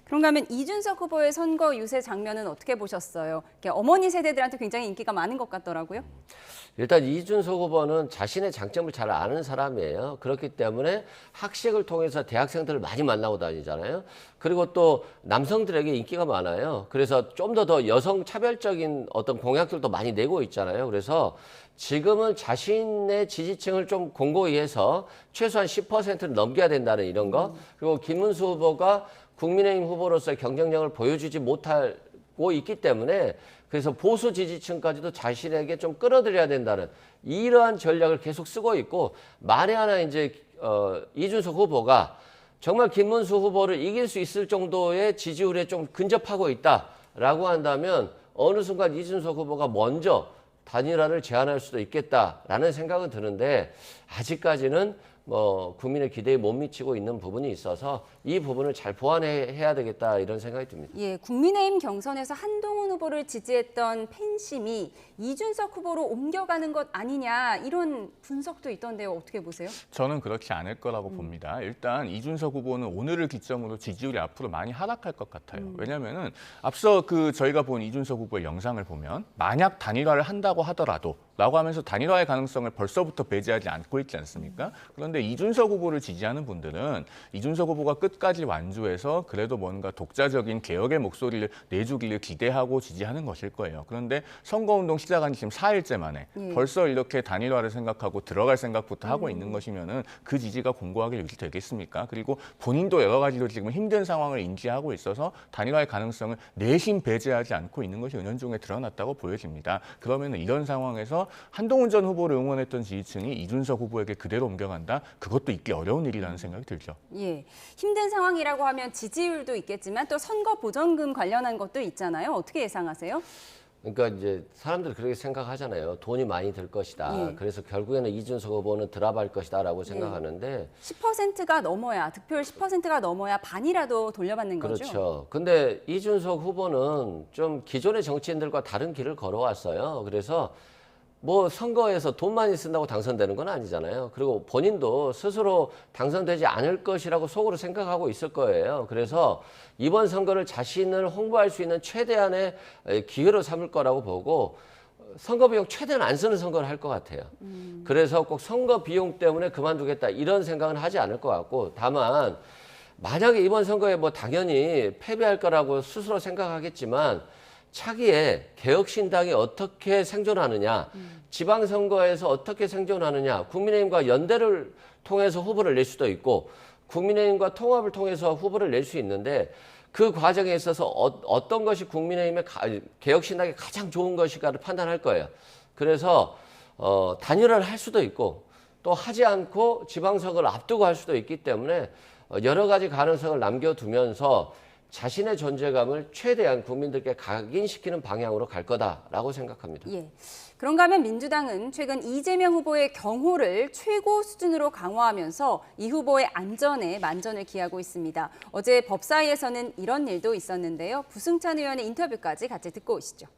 A: 그런가 하면 이준석 후보의 선거 유세 장면은 어떻게 보셨어요? 어머니 세대들한테 굉장히 인기가 많은 것 같더라고요.
R: 일단 이준석 후보는 자신의 장점을 잘 아는 사람이에요. 그렇기 때문에 학식을 통해서 대학생들을 많이 만나고 다니잖아요. 그리고 또 남성들에게 인기가 많아요. 그래서 좀 더 여성 차별적인 어떤 공약들도 많이 내고 있잖아요. 그래서 지금은 자신의 지지층을 좀 공고히 해서 최소한 10%를 넘겨야 된다는 이런 거. 그리고 김문수 후보가 국민의힘 후보로서의 경쟁력을 보여주지 못하고 있기 때문에 그래서 보수 지지층까지도 자신에게 좀 끌어들여야 된다는 이러한 전략을 계속 쓰고 있고, 만에 하나 이제 이준석 후보가 정말 김문수 후보를 이길 수 있을 정도의 지지율에 좀 근접하고 있다라고 한다면 어느 순간 이준석 후보가 먼저 단일화를 제안할 수도 있겠다라는 생각은 드는데, 아직까지는 뭐 국민의 기대에 못 미치고 있는 부분이 있어서 이 부분을 잘 보완해야 되겠다 이런 생각이 듭니다.
A: 예, 국민의힘 경선에서 한동훈 후보를 지지했던 팬심이 이준석 후보로 옮겨가는 것 아니냐 이런 분석도 있던데요. 어떻게 보세요?
V: 저는 그렇지 않을 거라고 봅니다. 일단 이준석 후보는 오늘을 기점으로 지지율이 앞으로 많이 하락할 것 같아요. 왜냐하면은 앞서 저희가 본 이준석 후보의 영상을 보면 만약 단일화를 한다고 하더라도 라고 하면서 단일화의 가능성을 벌써부터 배제하지 않고 있지 않습니까? 그런데 이준석 후보를 지지하는 분들은 이준석 후보가 끝까지 완주해서 그래도 뭔가 독자적인 개혁의 목소리를 내주기를 기대하고 지지하는 것일 거예요. 그런데 선거운동 시작한 지 지금 4일째 만에 벌써 이렇게 단일화를 생각하고 들어갈 생각부터 하고 있는 것이면은 그 지지가 공고하게 유지되겠습니까? 그리고 본인도 여러 가지로 지금 힘든 상황을 인지하고 있어서 단일화의 가능성을 내심 배제하지 않고 있는 것이 은연중에 드러났다고 보여집니다. 그러면 이런 상황에서 한동훈 전 후보를 응원했던 지지층이 이준석 후보에게 그대로 옮겨간다? 그것도 있기 어려운 일이라는 생각이 들죠.
A: 예, 힘든 상황이라고 하면 지지율도 있겠지만 또 선거 보전금 관련한 것도 있잖아요. 어떻게 예상하세요?
R: 그러니까 이제 사람들이 그렇게 생각하잖아요. 돈이 많이 들 것이다. 그래서 결국에는 이준석 후보는 드랍할 것이다라고 생각하는데
A: 10%가 넘어야, 득표율 10%가 넘어야 반이라도 돌려받는 거죠?
R: 그렇죠. 근데 이준석 후보는 좀 기존의 정치인들과 다른 길을 걸어왔어요. 그래서 뭐 선거에서 돈 많이 쓴다고 당선되는 건 아니잖아요. 그리고 본인도 스스로 당선되지 않을 것이라고 속으로 생각하고 있을 거예요. 그래서 이번 선거를 자신을 홍보할 수 있는 최대한의 기회로 삼을 거라고 보고 선거 비용 최대한 안 쓰는 선거를 할 것 같아요. 그래서 꼭 선거 비용 때문에 그만두겠다 이런 생각은 하지 않을 것 같고, 다만 만약에 이번 선거에 뭐 당연히 패배할 거라고 스스로 생각하겠지만 차기에 개혁신당이 어떻게 생존하느냐, 지방선거에서 어떻게 생존하느냐, 국민의힘과 연대를 통해서 후보를 낼 수도 있고 국민의힘과 통합을 통해서 후보를 낼 수 있는데 그 과정에 있어서 어떤 것이 국민의힘의 개혁신당이 가장 좋은 것인가를 판단할 거예요. 그래서 단일화를 할 수도 있고 또 하지 않고 지방선거를 앞두고 할 수도 있기 때문에 여러 가지 가능성을 남겨두면서 자신의 존재감을 최대한 국민들께 각인시키는 방향으로 갈 거다라고 생각합니다.
A: 예. 그런가 하면 민주당은 최근 이재명 후보의 경호를 최고 수준으로 강화하면서 이 후보의 안전에 만전을 기하고 있습니다. 어제 법사위에서는 이런 일도 있었는데요. 부승찬 의원의 인터뷰까지 같이 듣고 오시죠.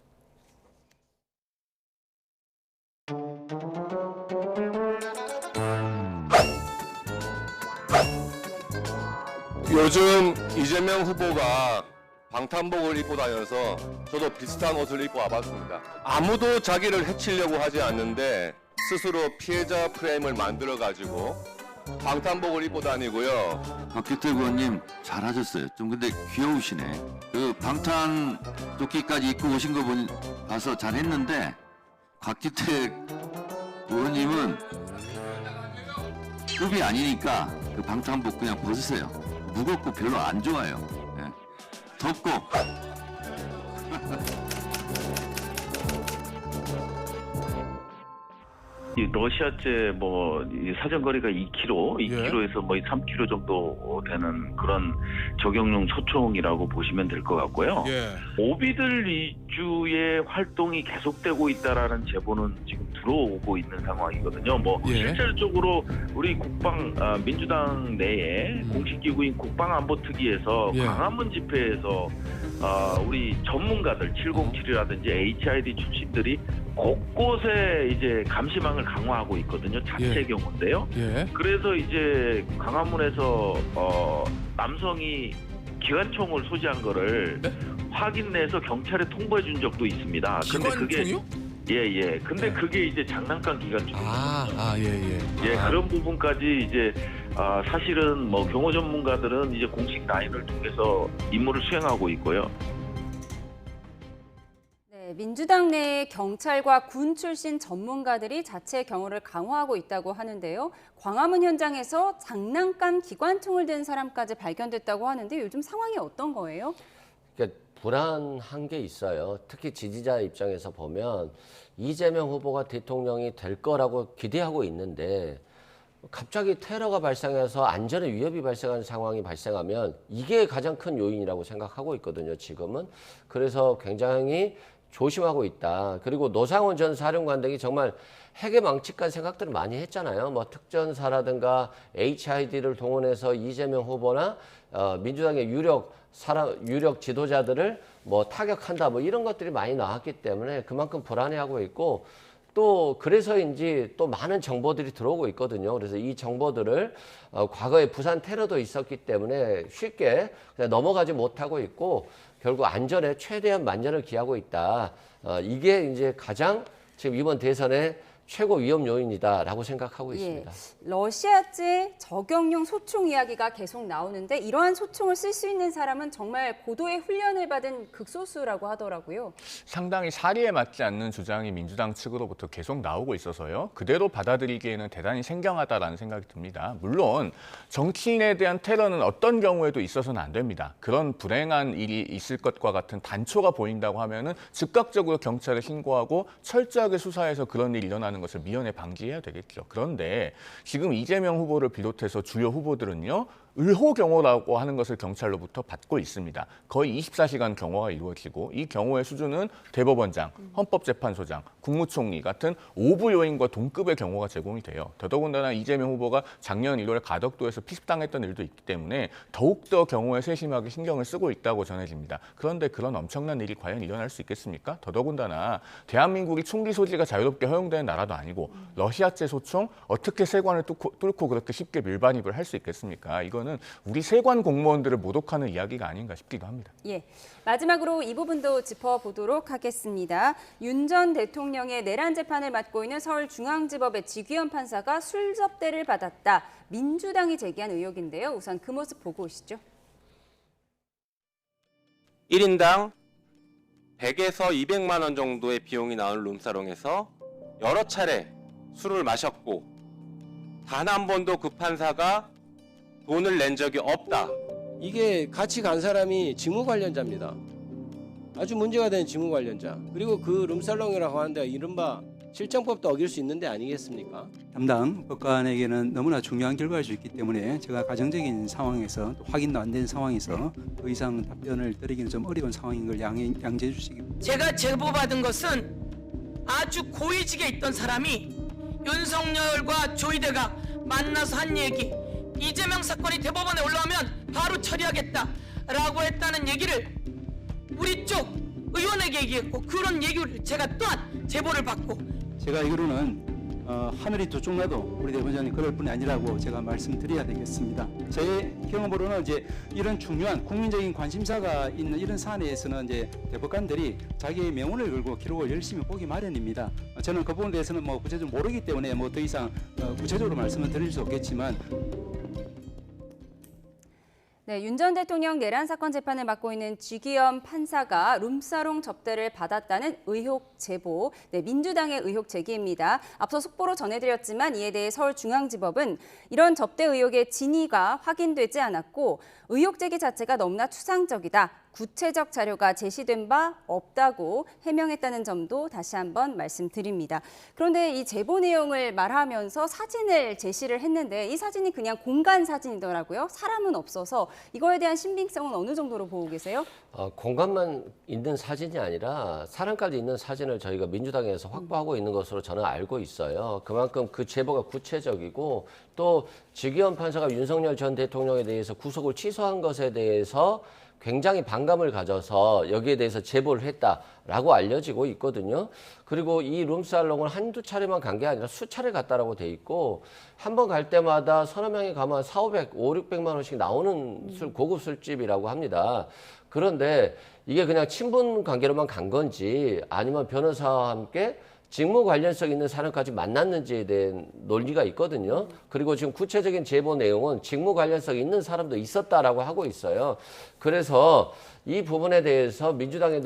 E: 요즘 이재명 후보가 방탄복을 입고 다녀서 저도 비슷한 옷을 입고 와봤습니다. 아무도 자기를 해치려고 하지 않는데 스스로 피해자 프레임을 만들어가지고 방탄복을 입고 다니고요.
G: 박규택 의원님 잘하셨어요. 좀 근데 귀여우시네. 그 방탄 조끼까지 입고 오신 거 봐서 잘했는데 곽규택 의원님은 급이 아니니까 그 방탄복 그냥 벗으세요. 무겁고 별로 안 좋아요. 예. 덥고.
I: 이 러시아제 이 사정거리가 2km에서 3km 정도 되는 그런 적용용 초총이라고 보시면 될 것 같고요. 오비들 위주의 활동이 계속되고 있다라는 제보는 지금 들어오고 있는 상황이거든요. 실질적으로 우리 민주당 내에 공식 기구인 국방안보특위에서 광화문 집회에서 우리 전문가들 707이라든지 HID 출신들이 곳곳에 이제 감시망을 강화하고 있거든요. 자체 경우인데요. 그래서 이제 광화문에서 남성이 기관총을 소지한 거를 확인해서 경찰에 통보해 준 적도 있습니다. 근데 그게 근데 그게 이제 장난감 기관총이거든요. 그런 부분까지 이제 사실은 경호 전문가들은 이제 공식 라인을 통해서 임무를 수행하고 있고요.
A: 민주당 내에 경찰과 군 출신 전문가들이 자체 경호를 강화하고 있다고 하는데요. 광화문 현장에서 장난감 기관총을 든 사람까지 발견됐다고 하는데 요즘 상황이 어떤 거예요?
R: 그러니까 불안한 게 있어요. 특히 지지자 입장에서 보면 이재명 후보가 대통령이 될 거라고 기대하고 있는데 갑자기 테러가 발생해서 안전에 위협이 발생하는 상황이 발생하면 이게 가장 큰 요인이라고 생각하고 있거든요, 지금은. 그래서 굉장히 조심하고 있다. 그리고 노상원 전 사령관 등이 정말 핵의 망측한 생각들을 많이 했잖아요. 뭐 특전사라든가 HID를 동원해서 이재명 후보나 민주당의 유력 지도자들을 뭐 타격한다, 뭐 이런 것들이 많이 나왔기 때문에 그만큼 불안해하고 있고, 또 그래서인지 또 많은 정보들이 들어오고 있거든요. 그래서 이 정보들을 과거에 부산 테러도 있었기 때문에 쉽게 그냥 넘어가지 못하고 있고, 결국 안전에 최대한 만전을 기하고 있다. 이게 이제 가장 지금 이번 대선의 최고 위험 요인이다라고 생각하고 있습니다.
A: 러시아제 저격용 소총 이야기가 계속 나오는데 이러한 소총을 쓸 수 있는 사람은 정말 고도의 훈련을 받은 극소수라고 하더라고요.
V: 상당히 사리에 맞지 않는 주장이 민주당 측으로부터 계속 나오고 있어서요. 그대로 받아들이기에는 대단히 생경하다라는 생각이 듭니다. 물론 정치인에 대한 테러는 어떤 경우에도 있어서는 안 됩니다. 그런 불행한 일이 있을 것과 같은 단초가 보인다고 하면은 즉각적으로 경찰에 신고하고 철저하게 수사해서 그런 일이 일어나는 것을 미연에 방지해야 되겠죠. 그런데 지금 이재명 후보를 비롯해서 주요 후보들은요, 의호 경호라고 하는 것을 경찰로부터 받고 있습니다. 거의 24시간 경호가 이루어지고, 이 경호의 수준은 대법원장, 헌법재판소장, 국무총리 같은 5부 요인과 동급의 경호가 제공이 돼요. 더더군다나 이재명 후보가 작년 1월에 가덕도에서 피습당했던 일도 있기 때문에 더욱더 경호에 세심하게 신경을 쓰고 있다고 전해집니다. 그런데 그런 엄청난 일이 과연 일어날 수 있겠습니까? 더더군다나 대한민국이 총기 소지가 자유롭게 허용되는 나라도 아니고 러시아제 소총 어떻게 세관을 뚫고 그렇게 쉽게 밀반입을 할 수 있겠습니까? 이거는 우리 세관 공무원들을 모독하는 이야기가 아닌가 싶기도 합니다.
A: 예, 마지막으로 이 부분도 짚어보도록 하겠습니다. 윤 전 대통령의 내란 재판을 맡고 있는 서울중앙지법의 지규현 판사가 술 접대를 받았다. 민주당이 제기한 의혹인데요. 우선 그 모습 보고 오시죠.
J: 1인당 100에서 200만 원 정도의 비용이 나올 룸사롱에서 여러 차례 술을 마셨고 단 한 번도 그 판사가 돈을 낸 적이 없다.
K: 이게 같이 간 사람이 직무 관련자입니다. 아주 문제가 되는 직무 관련자. 그리고 그 룸살롱이라고 하는데 이른바 실정법도 어길 수 있는 데 아니겠습니까?
L: 담당 법관에게는 너무나 중요한 결과일 수 있기 때문에 제가 가정적인 상황에서 또 확인도 안 된 상황에서 더 이상 답변을 드리기는 좀 어려운 상황인 걸 양해해 주시기 바랍니다.
X: 제가 제보받은 것은 아주 고위직에 있던 사람이 윤석열과 조이대가 만나서 한 얘기, 이재명 사건이 대법원에 올라오면 바로 처리하겠다라고 했다는 얘기를 우리 쪽 의원에게 얘기했고, 그런 얘기를 제가 또한 제보를 받고,
L: 제가 알기로는 하늘이 두 쪽 나도 우리 대법원장님 그럴 뿐이 아니라고 제가 말씀드려야 되겠습니다. 제 경험으로는 이제 이런 중요한 국민적인 관심사가 있는 이런 사안에서는 이제 대법관들이 자기의 명운을 걸고 기록을 열심히 보기 마련입니다. 저는 그 부분에 대해서는 뭐 구체적으로 모르기 때문에 뭐 더 이상 구체적으로 말씀을 드릴 수 없겠지만.
A: 네, 윤 전 대통령 내란 사건 재판을 맡고 있는 지규현 판사가 룸사롱 접대를 받았다는 의혹 제보, 민주당의 의혹 제기입니다. 앞서 속보로 전해드렸지만 이에 대해 서울중앙지법은 이런 접대 의혹의 진위가 확인되지 않았고 의혹 제기 자체가 너무나 추상적이다. 구체적 자료가 제시된 바 없다고 해명했다는 점도 다시 한번 말씀드립니다. 그런데 이 제보 내용을 말하면서 사진을 제시를 했는데 이 사진이 그냥 공간 사진이더라고요. 사람은 없어서 이거에 대한 신빙성은 어느 정도로 보고 계세요?
R: 공간만 있는 사진이 아니라 사람까지 있는 사진을 저희가 민주당에서 확보하고 있는 것으로 저는 알고 있어요. 그만큼 그 제보가 구체적이고 또 지규현 판사가 윤석열 전 대통령에 대해서 구속을 취소한 것에 대해서 굉장히 반감을 가져서 여기에 대해서 제보를 했다라고 알려지고 있거든요. 그리고 이 룸살롱을 한두 차례만 간 게 아니라 수차례 갔다라고 돼 있고 한 번 갈 때마다 서너 명이 가면 500-600만 원씩 나오는 고급 술집이라고 합니다. 그런데 이게 그냥 친분 관계로만 간 건지 아니면 변호사와 함께 직무 관련성 있는 사람까지 만났는지에 대한 논리가 있거든요. 그리고 지금 구체적인 제보 내용은 직무 관련성 있는 사람도 있었다라고 하고 있어요. 그래서 이 부분에 대해서 민주당이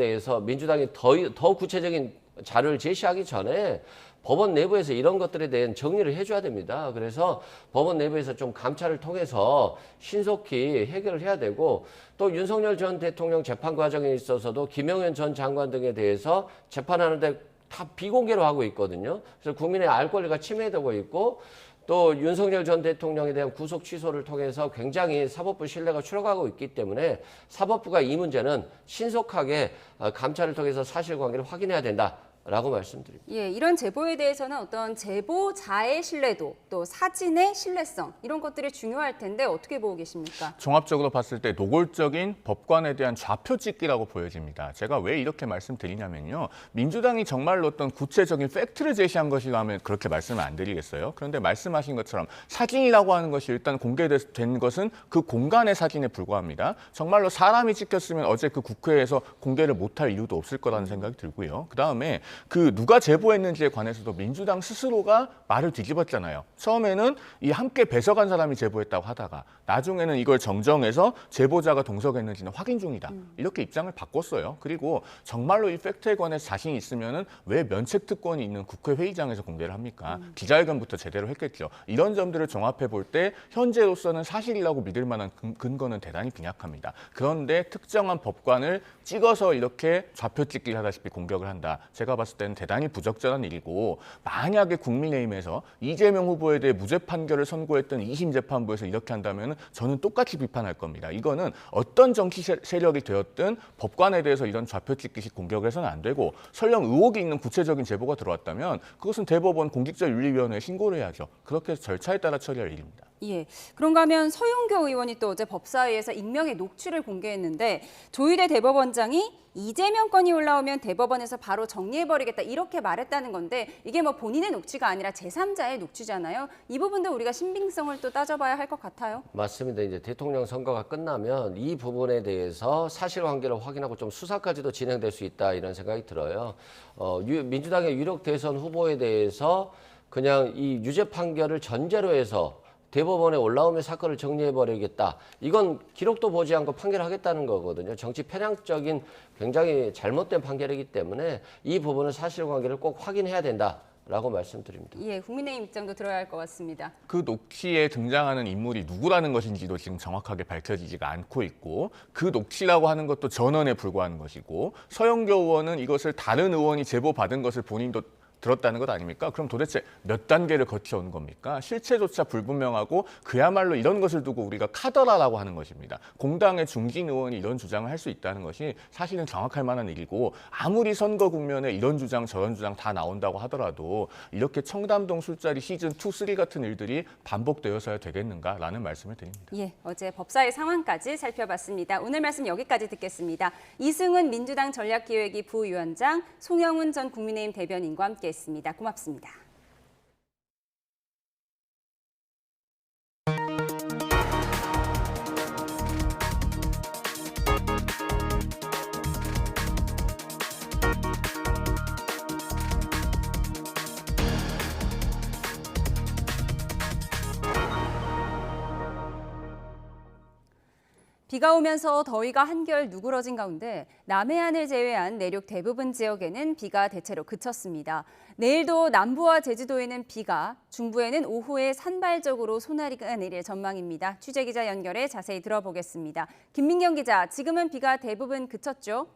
R: 더 구체적인 자료를 제시하기 전에 법원 내부에서 이런 것들에 대한 정리를 해줘야 됩니다. 그래서 법원 내부에서 좀 감찰을 통해서 신속히 해결을 해야 되고, 또 윤석열 전 대통령 재판 과정에 있어서도 김영현 전 장관 등에 대해서 재판하는데 다 비공개로 하고 있거든요. 그래서 국민의 알 권리가 침해되고 있고, 또 윤석열 전 대통령에 대한 구속 취소를 통해서 굉장히 사법부 신뢰가 추락하고 있기 때문에 사법부가 이 문제는 신속하게 감찰을 통해서 사실관계를 확인해야 된다라고 말씀드립니다.
A: 예, 이런 제보에 대해서는 어떤 제보자의 신뢰도, 또 사진의 신뢰성, 이런 것들이 중요할 텐데 어떻게 보고 계십니까?
V: 종합적으로 봤을 때 노골적인 법관에 대한 좌표찍기라고 보여집니다. 제가 왜 이렇게 말씀드리냐면요. 민주당이 정말로 어떤 구체적인 팩트를 제시한 것이라면 그렇게 말씀을 안 드리겠어요. 그런데 말씀하신 것처럼 사진이라고 하는 것이 일단 공개된 것은 그 공간의 사진에 불과합니다. 정말로 사람이 찍혔으면 어제 그 국회에서 공개를 못할 이유도 없을 거라는 생각이 들고요. 그다음에 그 누가 제보했는지에 관해서도 민주당 스스로가 말을 뒤집었잖아요. 처음에는 이 함께 배석한 사람이 제보했다고 하다가 나중에는 이걸 정정해서 제보자가 동석했는지는 확인 중이다. 이렇게 입장을 바꿨어요. 그리고 정말로 이 팩트에 관해서 자신이 있으면은 왜 면책 특권이 있는 국회 회의장에서 공개를 합니까? 기자회견부터 제대로 했겠죠. 이런 점들을 종합해 볼 때 현재로서는 사실이라고 믿을 만한 근거는 대단히 빈약합니다. 그런데 특정한 법관을 찍어서 이렇게 좌표찍기를 하다시피 공격을 한다. 제가 봤을 때는 대단히 부적절한 일이고, 만약에 국민의힘에서 이재명 후보에 대해 무죄 판결을 선고했던 2심 재판부에서 이렇게 한다면 저는 똑같이 비판할 겁니다. 이거는 어떤 정치 세력이 되었든 법관에 대해서 이런 좌표찍기식 공격을 해서는 안 되고, 설령 의혹이 있는 구체적인 제보가 들어왔다면 그것은 대법원 공직자윤리위원회에 신고를 해야죠. 그렇게 해서 절차에 따라 처리할 일입니다.
A: 예, 그런가 하면 서영교 의원이 또 어제 법사위에서 익명의 녹취를 공개했는데, 조희대 대법원장이 이재명 건이 올라오면 대법원에서 바로 정리해버리겠다 이렇게 말했다는 건데, 이게 뭐 본인의 녹취가 아니라 제3자의 녹취잖아요. 이 부분도 우리가 신빙성을 또 따져봐야 할 것 같아요.
R: 맞습니다. 이제 대통령 선거가 끝나면 이 부분에 대해서 사실관계를 확인하고 좀 수사까지도 진행될 수 있다 이런 생각이 들어요. 민주당의 유력 대선 후보에 대해서 그냥 이 유죄 판결을 전제로 해서 대법원에 올라오면 사건을 정리해버리겠다. 이건 기록도 보지 않고 판결하겠다는 거거든요. 정치 편향적인 굉장히 잘못된 판결이기 때문에 이 부분은 사실관계를 꼭 확인해야 된다라고 말씀드립니다.
A: 예, 국민의힘 입장도 들어야 할 것 같습니다.
V: 그 녹취에 등장하는 인물이 누구라는 것인지도 지금 정확하게 밝혀지지가 않고 있고, 그 녹취라고 하는 것도 전원에 불과한 것이고, 서영교 의원은 이것을 다른 의원이 제보받은 것을 본인도 들었다는 것 아닙니까? 그럼 도대체 몇 단계를 거쳐온 겁니까? 실체조차 불분명하고 그야말로 이런 것을 두고 우리가 카더라라고 하는 것입니다. 공당의 중진 의원이 이런 주장을 할 수 있다는 것이 사실은 경악할 만한 일이고, 아무리 선거 국면에 이런 주장 저런 주장 다 나온다고 하더라도 이렇게 청담동 술자리 시즌 2, 3 같은 일들이 반복되어서야 되겠는가라는 말씀을 드립니다.
A: 예, 어제 법사위 상황까지 살펴봤습니다. 오늘 말씀 여기까지 듣겠습니다. 이승훈 민주당 전략기획위 부위원장, 송영훈 전 국민의힘 대변인과 함께했습니다. 고맙습니다. 비가 오면서 더위가 한결 누그러진 가운데 남해안을 제외한 내륙 대부분 지역에는 비가 대체로 그쳤습니다. 내일도 남부와 제주도에는 비가, 중부에는 오후에 산발적으로 소나기가 내릴 전망입니다. 취재기자 연결해 자세히 들어보겠습니다. 김민경 기자, 지금은 비가 대부분 그쳤죠?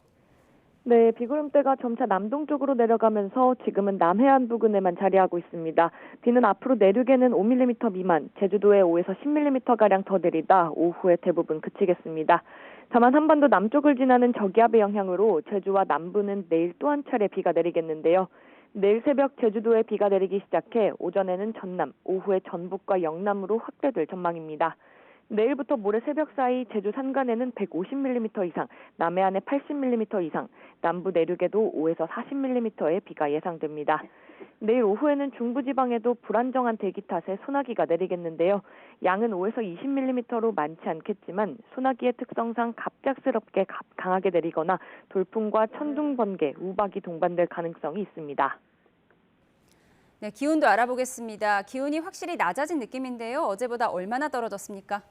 M: 네, 비구름대가 점차 남동쪽으로 내려가면서 지금은 남해안 부근에만 자리하고 있습니다. 비는 앞으로 내륙에는 5mm 미만, 제주도에 5에서 10mm가량 더 내리다 오후에 대부분 그치겠습니다. 다만 한반도 남쪽을 지나는 저기압의 영향으로 제주와 남부는 내일 또 한 차례 비가 내리겠는데요. 내일 새벽 제주도에 비가 내리기 시작해 오전에는 전남, 오후에 전북과 영남으로 확대될 전망입니다. 내일부터 모레 새벽 사이 제주 산간에는 150mm 이상, 남해안에 80mm 이상, 남부 내륙에도 5에서 40mm의 비가 예상됩니다. 내일 오후에는 중부지방에도 불안정한 대기 탓에 소나기가 내리겠는데요. 양은 5에서 20mm로 많지 않겠지만 소나기의 특성상 갑작스럽게 강하게 내리거나 돌풍과 천둥, 번개, 우박이 동반될 가능성이 있습니다.
A: 네, 기온도 알아보겠습니다. 기온이 확실히 낮아진 느낌인데요. 어제보다 얼마나 떨어졌습니까?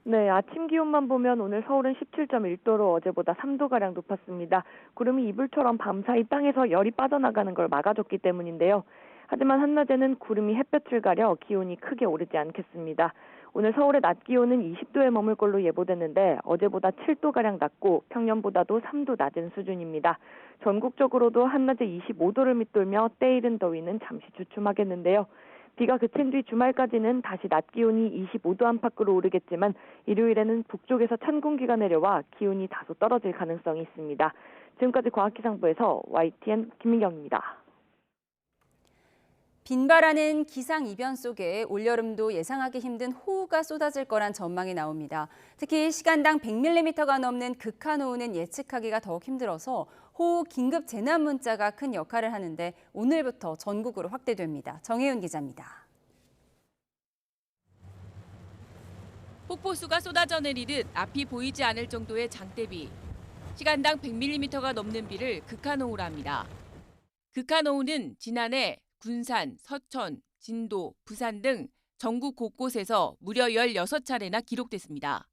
M: 네, 아침 기온만 보면 오늘 서울은 17.1도로 어제보다 3도가량 높았습니다. 구름이 이불처럼 밤사이 땅에서 열이 빠져나가는 걸 막아줬기 때문인데요. 하지만 한낮에는 구름이 햇볕을 가려 기온이 크게 오르지 않겠습니다. 오늘 서울의 낮 기온은 20도에 머물 걸로 예보됐는데 어제보다 7도가량 낮고 평년보다도 3도 낮은 수준입니다. 전국적으로도 한낮에 25도를 밑돌며 때이른 더위는 잠시 주춤하겠는데요. 비가 그친 뒤 주말까지는 다시 낮 기온이 25도 안팎으로 오르겠지만 일요일에는 북쪽에서 찬 공기가 내려와 기온이 다소 떨어질 가능성이 있습니다. 지금까지 과학기상부에서 YTN 김민경입니다.
A: 빈발하는 기상이변 속에 올여름도 예상하기 힘든 호우가 쏟아질 거란 전망이 나옵니다. 특히 시간당 100mm가 넘는 극한호우는 예측하기가 더욱 힘들어서 호우 긴급 재난 문자가 큰 역할을 하는데 오늘부터 전국으로 확대됩니다. 정혜윤 기자입니다.
H: 폭포수가 쏟아져 내리듯 앞이 보이지 않을 정도의 장대비. 시간당 100mm가 넘는 비를 극한호우라 합니다. 극한호우는 지난해 군산, 서천, 진도, 부산 등 전국 곳곳에서 무려 16차례나 기록됐습니다.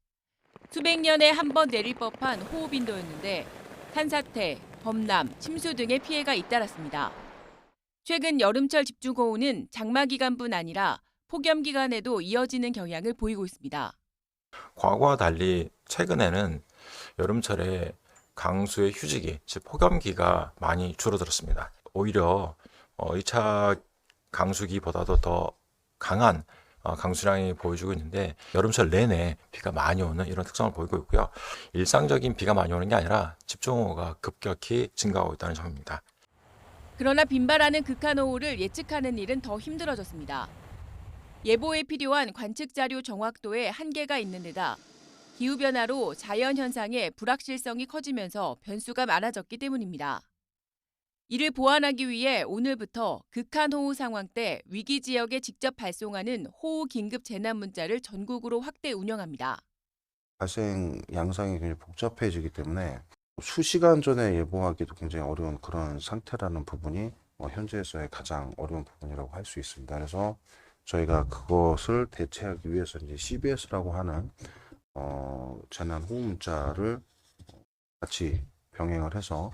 H: 수백 년에 한 번 내릴 법한 호우 빈도였는데 산사태, 범람, 침수 등의 피해가 잇따랐습니다. 최근 여름철 집중호우는 장마 기간뿐 아니라 폭염 기간에도 이어지는 경향을 보이고 있습니다.
N: 과거와 달리 최근에는 여름철에 강수의 휴지기, 즉 폭염기가 많이 줄어들었습니다. 오히려 2차 강수기보다도 더 강한 강수량이 보여주고 있는데 여름철 내내 비가 많이 오는 이런 특성을 보이고 있고요. 일상적인 비가 많이 오는 게 아니라 집중호우가 급격히 증가하고 있다는 점입니다.
H: 그러나 빈발하는 극한호우를 예측하는 일은 더 힘들어졌습니다. 예보에 필요한 관측 자료 정확도에 한계가 있는 데다 기후변화로 자연현상의 불확실성이 커지면서 변수가 많아졌기 때문입니다. 이를 보완하기 위해 오늘부터 극한호우 상황 때 위기 지역에 직접 발송하는 호우 긴급 재난 문자를 전국으로 확대 운영합니다.
O: 발생 양상이 굉장히 복잡해지기 때문에 수시간 전에 예보하기도 굉장히 어려운 그런 상태라는 부분이 현재에서의 가장 어려운 부분이라고 할 수 있습니다. 그래서 저희가 그것을 대체하기 위해서 이제 CBS라고 하는 재난 호우 문자를 같이 병행을 해서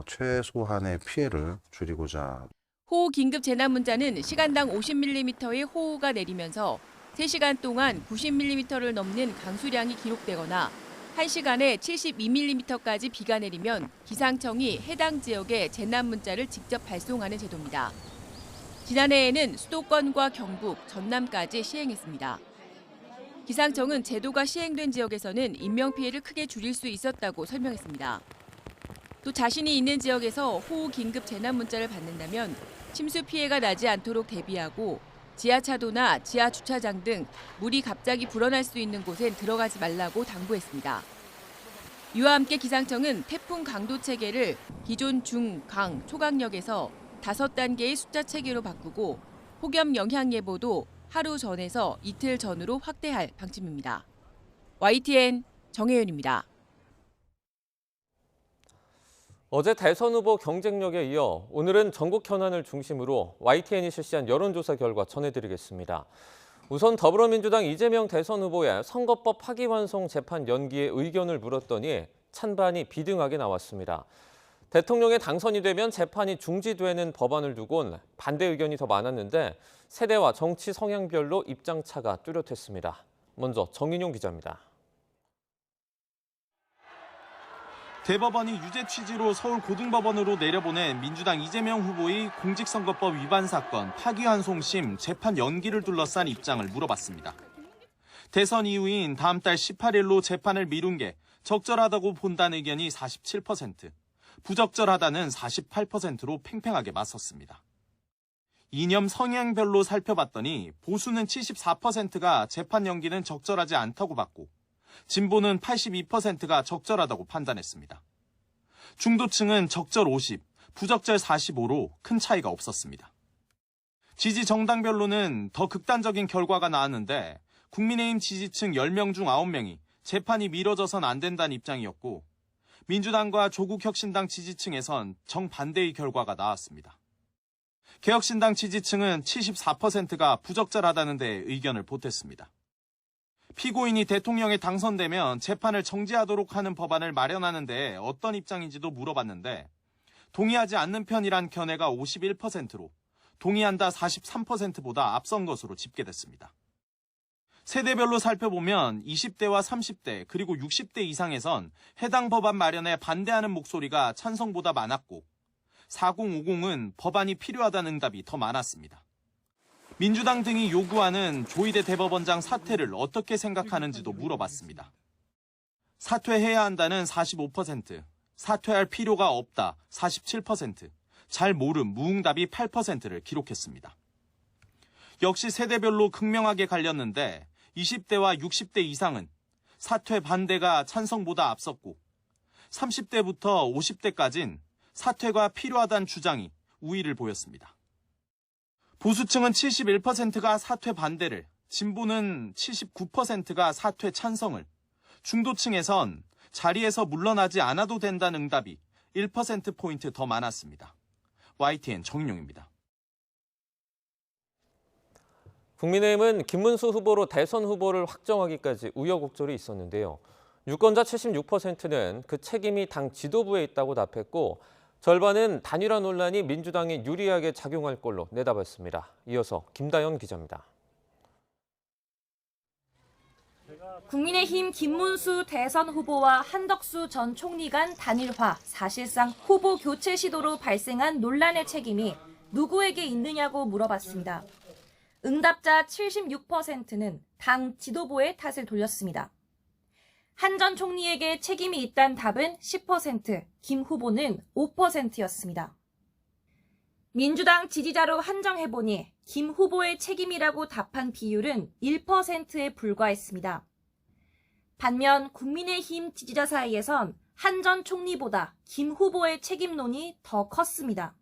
O: 최소한의 피해를 줄이고자.
H: 호우 긴급 재난 문자는 시간당 50mm의 호우가 내리면서 3시간 동안 90mm를 넘는 강수량이 기록되거나 1시간에 72mm까지 비가 내리면 기상청이 해당 지역에 재난 문자를 직접 발송하는 제도입니다. 지난해에는 수도권과 경북, 전남까지 시행했습니다. 기상청은 제도가 시행된 지역에서는 인명피해를 크게 줄일 수 있었다고 설명했습니다. 또 자신이 있는 지역에서 호우 긴급 재난 문자를 받는다면 침수 피해가 나지 않도록 대비하고 지하차도나 지하주차장 등 물이 갑자기 불어날 수 있는 곳엔 들어가지 말라고 당부했습니다. 이와 함께 기상청은 태풍 강도 체계를 기존 중, 강, 초강력에서 5단계의 숫자 체계로 바꾸고 폭염 영향 예보도 하루 전에서 이틀 전으로 확대할 방침입니다. YTN 정혜윤입니다.
F: 어제 대선 후보 경쟁력에 이어 오늘은 전국 현안을 중심으로 YTN이 실시한 여론조사 결과 전해드리겠습니다. 우선 더불어민주당 이재명 대선 후보의 선거법 파기환송 재판 연기에 의견을 물었더니 찬반이 비등하게 나왔습니다. 대통령에 당선이 되면 재판이 중지되는 법안을 두곤 반대 의견이 더 많았는데 세대와 정치 성향별로 입장차가 뚜렷했습니다. 먼저 정인용 기자입니다.
P: 대법원이 유죄 취지로 서울 고등법원으로 내려보낸 민주당 이재명 후보의 공직선거법 위반 사건 파기환송심 재판 연기를 둘러싼 입장을 물어봤습니다. 대선 이후인 다음 달 18일로 재판을 미룬 게 적절하다고 본다는 의견이 47%, 부적절하다는 48%로 팽팽하게 맞섰습니다. 이념 성향별로 살펴봤더니 보수는 74%가 재판 연기는 적절하지 않다고 봤고 진보는 82%가 적절하다고 판단했습니다. 중도층은 적절 50, 부적절 45로 큰 차이가 없었습니다. 지지 정당별로는 더 극단적인 결과가 나왔는데 국민의힘 지지층 10명 중 9명이 재판이 미뤄져선 안 된다는 입장이었고 민주당과 조국혁신당 지지층에선 정반대의 결과가 나왔습니다. 개혁신당 지지층은 74%가 부적절하다는 데 의견을 보탰습니다. 피고인이 대통령에 당선되면 재판을 정지하도록 하는 법안을 마련하는 데 어떤 입장인지도 물어봤는데 동의하지 않는 편이란 견해가 51%로 동의한다 43%보다 앞선 것으로 집계됐습니다. 세대별로 살펴보면 20대와 30대 그리고 60대 이상에선 해당 법안 마련에 반대하는 목소리가 찬성보다 많았고 4050은 법안이 필요하다는 응답이 더 많았습니다. 민주당 등이 요구하는 조희대 대법원장 사퇴를 어떻게 생각하는지도 물어봤습니다. 사퇴해야 한다는 45%, 사퇴할 필요가 없다 47%, 잘 모름 무응답이 8%를 기록했습니다. 역시 세대별로 극명하게 갈렸는데 20대와 60대 이상은 사퇴 반대가 찬성보다 앞섰고 30대부터 50대까진 사퇴가 필요하다는 주장이 우위를 보였습니다. 보수층은 71%가 사퇴 반대를, 진보는 79%가 사퇴 찬성을, 중도층에선 자리에서 물러나지 않아도 된다는 응답이 1%포인트 더 많았습니다. YTN 정인용입니다.
F: 국민의힘은 김문수 후보로 대선 후보를 확정하기까지 우여곡절이 있었는데요. 유권자 76%는 그 책임이 당 지도부에 있다고 답했고 절반은 단일화 논란이 민주당에 유리하게 작용할 걸로 내다봤습니다. 이어서 김다연 기자입니다.
B: 국민의힘 김문수 대선 후보와 한덕수 전 총리 간 단일화, 사실상 후보 교체 시도로 발생한 논란의 책임이 누구에게 있느냐고 물어봤습니다. 응답자 76%는 당 지도부의 탓을 돌렸습니다. 한 전 총리에게 책임이 있다는 답은 10%, 김 후보는 5%였습니다. 민주당 지지자로 한정해보니 김 후보의 책임이라고 답한 비율은 1%에 불과했습니다. 반면 국민의힘 지지자 사이에선 한 전 총리보다 김 후보의 책임론이 더 컸습니다.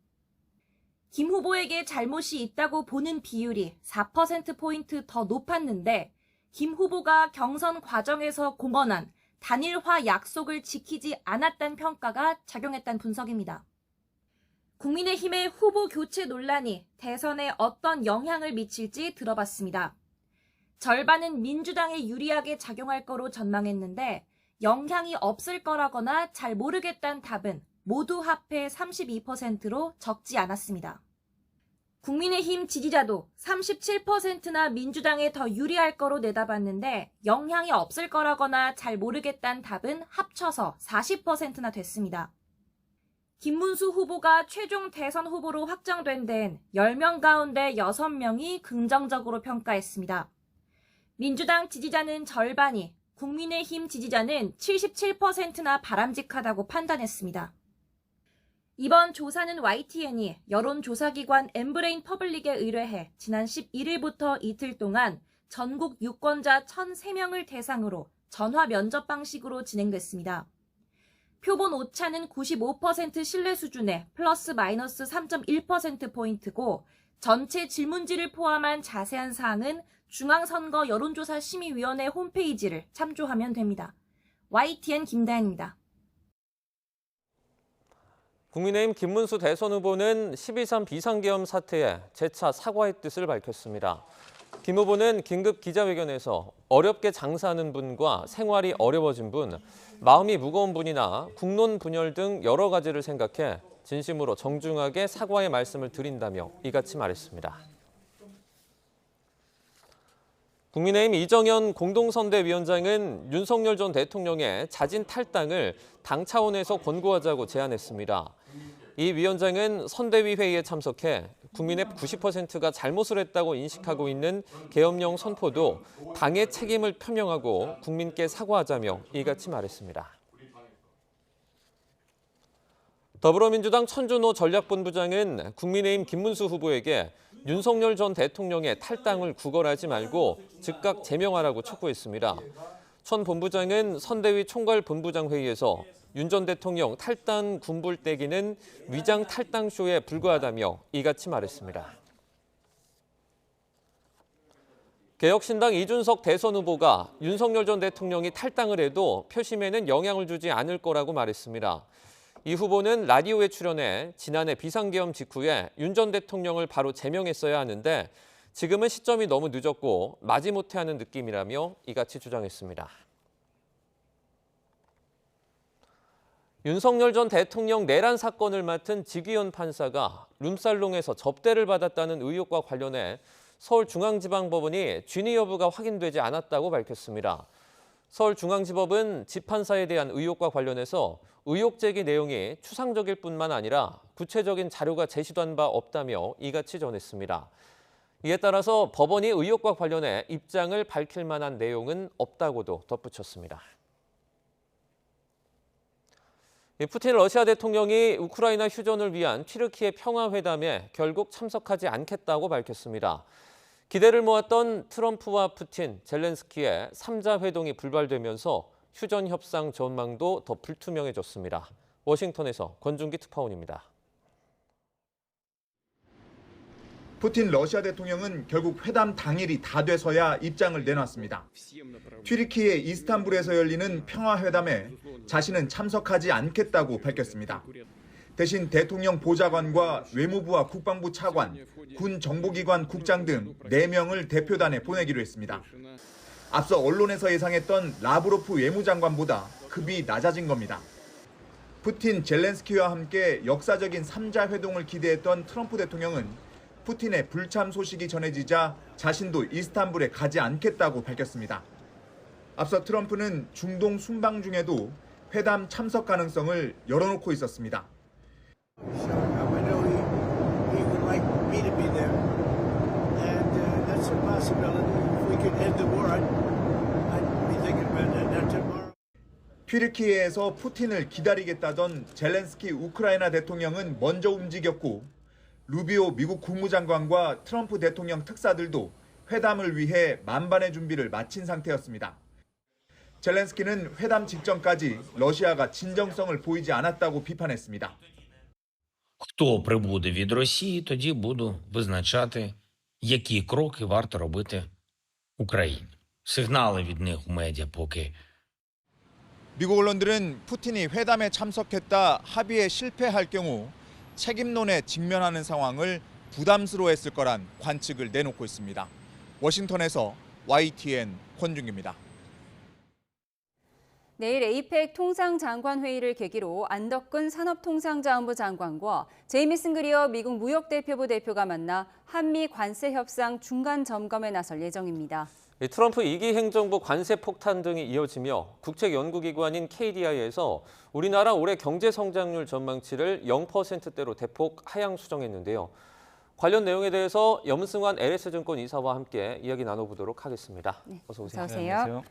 B: 김 후보에게 잘못이 있다고 보는 비율이 4%포인트 더 높았는데 김 후보가 경선 과정에서 공언한 단일화 약속을 지키지 않았다는 평가가 작용했다는 분석입니다. 국민의힘의 후보 교체 논란이 대선에 어떤 영향을 미칠지 들어봤습니다. 절반은 민주당에 유리하게 작용할 거로 전망했는데 영향이 없을 거라거나 잘 모르겠다는 답은 모두 합해 32%로 적지 않았습니다. 국민의힘 지지자도 37%나 민주당에 더 유리할 거로 내다봤는데 영향이 없을 거라거나 잘 모르겠다는 답은 합쳐서 40%나 됐습니다. 김문수 후보가 최종 대선 후보로 확정된 데엔 10명 가운데 6명이 긍정적으로 평가했습니다. 민주당 지지자는 절반이, 국민의힘 지지자는 77%나 바람직하다고 판단했습니다. 이번 조사는 YTN이 여론조사기관 엠브레인 퍼블릭에 의뢰해 지난 11일부터 이틀 동안 전국 유권자 1,003명을 대상으로 전화 면접 방식으로 진행됐습니다. 표본 오차는 95% 신뢰 수준의 플러스 마이너스 3.1%포인트고 전체 질문지를 포함한 자세한 사항은 중앙선거 여론조사심의위원회 홈페이지를 참조하면 됩니다. YTN 김다현입니다.
F: 국민의힘 김문수 대선 후보는 12.3 비상계엄 사태에 재차 사과의 뜻을 밝혔습니다. 김 후보는 긴급 기자회견에서 어렵게 장사하는 분과 생활이 어려워진 분, 마음이 무거운 분이나 국론 분열 등 여러 가지를 생각해 진심으로 정중하게 사과의 말씀을 드린다며 이같이 말했습니다. 국민의힘 이정현 공동선대위원장은 윤석열 전 대통령의 자진 탈당을 당 차원에서 권고하자고 제안했습니다. 이 위원장은 선대위 회의에 참석해 국민의 90%가 잘못을 했다고 인식하고 있는 계엄령 선포도 당의 책임을 표명하고 국민께 사과하자며 이같이 말했습니다. 더불어민주당 천준호 전략본부장은 국민의힘 김문수 후보에게 윤석열 전 대통령의 탈당을 구걸하지 말고 즉각 제명하라고 촉구했습니다. 천 본부장은 선대위 총괄본부장 회의에서 윤 전 대통령 탈당 군불대기는 위장 탈당쇼에 불과하다며 이같이 말했습니다. 개혁신당 이준석 대선 후보가 윤석열 전 대통령이 탈당을 해도 표심에는 영향을 주지 않을 거라고 말했습니다. 이 후보는 라디오에 출연해 지난해 비상계엄 직후에 윤 전 대통령을 바로 제명했어야 하는데 지금은 시점이 너무 늦었고 마지못해 하는 느낌이라며 이같이 주장했습니다. 윤석열 전 대통령 내란 사건을 맡은 지기현 판사가 룸살롱에서 접대를 받았다는 의혹과 관련해 서울중앙지방법원이 진위 여부가 확인되지 않았다고 밝혔습니다. 서울중앙지법은 지 판사에 대한 의혹과 관련해서 의혹 제기 내용이 추상적일 뿐만 아니라 구체적인 자료가 제시된 바 없다며 이같이 전했습니다. 이에 따라서 법원이 의혹과 관련해 입장을 밝힐 만한 내용은 없다고도 덧붙였습니다. 푸틴 러시아 대통령이 우크라이나 휴전을 위한 튀르키예 평화회담에 결국 참석하지 않겠다고 밝혔습니다. 기대를 모았던 트럼프와 푸틴, 젤렌스키의 3자 회동이 불발되면서 휴전 협상 전망도 더 불투명해졌습니다. 워싱턴에서 권준기 특파원입니다.
C: 푸틴 러시아 대통령은 결국 회담 당일이 다 돼서야 입장을 내놨습니다. 튀르키예 이스탄불에서 열리는 평화회담에 자신은 참석하지 않겠다고 밝혔습니다. 대신 대통령 보좌관과 외무부와 국방부 차관, 군 정보기관 국장 등 4명을 대표단에 보내기로 했습니다. 앞서 언론에서 예상했던 라브로프 외무장관보다 급이 낮아진 겁니다. 푸틴, 젤렌스키와 함께 역사적인 3자 회동을 기대했던 트럼프 대통령은 푸틴의 불참 소식이 전해지자 자신도 이스탄불에 가지 않겠다고 밝혔습니다. 앞서 트럼프는 중동 순방 중에도 회담 참석 가능성을 열어놓고 있었습니다. 튀르키예에서 푸틴을 기다리겠다던 젤렌스키 우크라이나 대통령은 먼저 움직였고 루비오 미국 국무장관과 트럼프 대통령 특사들도 회담을 위해 만반의 준비를 마친 상태였습니다. 젤렌스키는 회담 직전까지 러시아가 진정성을 보이지 않았다고 비판했습니다.
Q: Хто прибуде від Росії, тоді буду визначати, які кроки варто робити Україні. Сигнали від них у медіа поки.
C: 미국 언론들은 푸틴이 회담에 참석했다 합의에 실패할 경우 책임론에 직면하는 상황을 부담스러워했을 거란 관측을 내놓고 있습니다. 워싱턴에서 YTN 권준기입니다.
A: 내일 에이펙 통상장관회의를 계기로 안덕근 산업통상자원부 장관과 제이미슨 그리어 미국 무역대표부 대표가 만나 한미 관세 협상 중간 점검에 나설 예정입니다.
F: 트럼프 2기 행정부 관세 폭탄 등이 이어지며 국책연구기관인 KDI에서 우리나라 올해 경제 성장률 전망치를 0%대로 대폭 하향 수정했는데요. 관련 내용에 대해서 염승환 LS증권 이사와 함께 이야기 나눠보도록 하겠습니다. 어서 오세요.
A: 어서 오세요.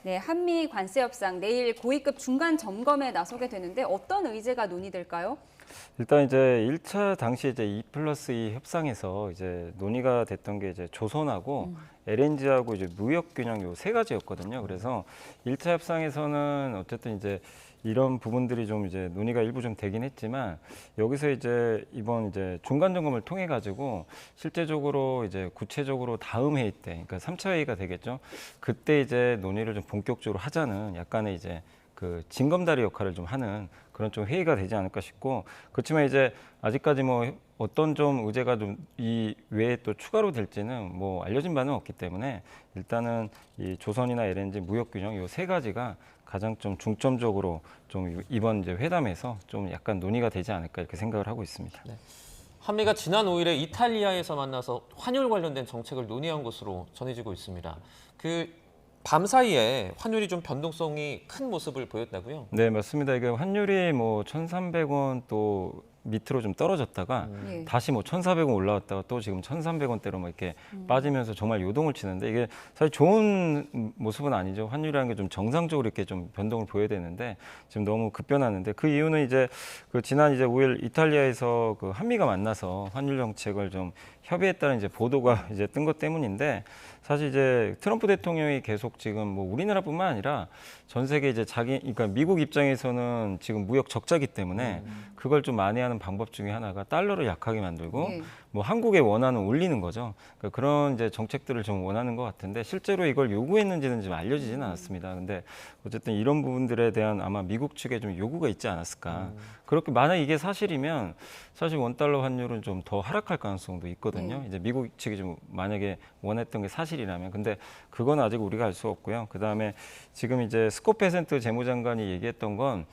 A: 네, 한미 관세 협상 내일 고위급 중간 점검에 나서게 되는데 어떤 의제가 논의될까요?
T: 일단 이제 1차 당시 이제 2+2 협상에서 이제 논의가 됐던 게 이제 조선하고 LNG하고 이제 무역 균형 요 3가지였거든요. 그래서 1차 협상에서는 어쨌든 이제 이런 부분들이 좀 이제 논의가 일부 좀 되긴 했지만 여기서 이제 이번 이제 중간 점검을 통해 가지고 실제적으로 이제 구체적으로 다음 회의 때, 그러니까 3차 회의가 되겠죠. 그때 이제 논의를 좀 본격적으로 하자는 약간의 이제 그 징검다리 역할을 좀 하는 그런 좀 회의가 되지 않을까 싶고, 그렇지만 이제 아직까지 뭐 어떤 좀 의제가 좀 이 외에 또 추가로 될지는 뭐 알려진 바는 없기 때문에 일단은 이 조선이나 LNG 무역 균형 요 3가지가 가장 좀 중점적으로 좀 이번 이제 회담에서 좀 약간 논의가 되지 않을까 이렇게 생각을 하고 있습니다.
F: 네. 한미가 지난 5일에 이탈리아에서 만나서 환율 관련된 정책을 논의한 것으로 전해지고 있습니다. 밤 사이에 환율이 좀 변동성이 큰 모습을 보였다고요?
T: 네, 맞습니다. 이게 환율이 뭐 1,300원 또 밑으로 좀 떨어졌다가 다시 뭐 1,400원 올라왔다가 또 지금 1,300원대로 뭐 이렇게 빠지면서 정말 요동을 치는데, 이게 사실 좋은 모습은 아니죠. 환율이라는 게 좀 정상적으로 이렇게 좀 변동을 보여야 되는데 지금 너무 급변하는데, 그 이유는 이제 그 지난 이제 5일 이탈리아에서 그 한미가 만나서 환율 정책을 좀 협의했다는 이제 보도가 이제 뜬 것 때문인데, 사실 이제 트럼프 대통령이 계속 지금 뭐 우리나라뿐만 아니라 전 세계 이제 그러니까 미국 입장에서는 지금 무역 적자기 때문에 그걸 좀 만회하는 방법 중에 하나가 달러를 약하게 만들고 뭐 한국에 원하는 올리는 거죠. 그러니까 그런 이제 정책들을 좀 원하는 것 같은데 실제로 이걸 요구했는지는 좀 알려지지는 않았습니다. 근데 어쨌든 이런 부분들에 대한 아마 미국 측에 좀 요구가 있지 않았을까. 그렇게 만약 이게 사실이면 사실 원달러 환율은 좀 더 하락할 가능성도 있거든요. 이제 미국 측이 좀 만약에 원했던 게 사실이라면. 근데 그건 아직 우리가 알 수 없고요. 그다음에 지금 이제 스콧 베센트 재무장관이 얘기했던 건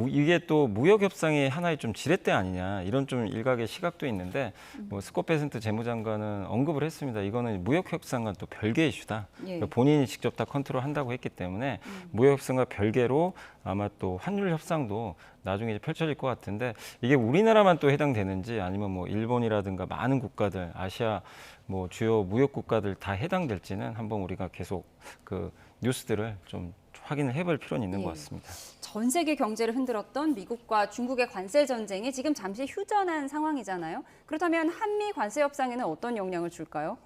T: 이게 또 무역 협상의 하나의 좀 지렛대 아니냐 이런 좀 일각의 시각도 있는데 뭐 스콧 베센트 재무장관은 언급을 했습니다. 이거는 무역 협상과는 또 별개의 이슈다. 그러니까 본인이 직접 다 컨트롤한다고 했기 때문에 무역 협상과 별개로 아마 또 환율 협상도 나중에 이제 펼쳐질 것 같은데 이게 우리나라만 또 해당되는지 아니면 뭐 일본이라든가 많은 국가들 아시아 뭐 주요 무역 국가들 다 해당될지는 한번 우리가 계속 그 뉴스들을 좀 확인을 해볼 필요는 있는 것 같습니다.
A: 전 세계 경제를 흔들었던 미국과 중국의 관세 전쟁이 지금 잠시 휴전한 상황이잖아요. 그렇다면 한미 관세 협상에는 어떤 영향을 줄까요?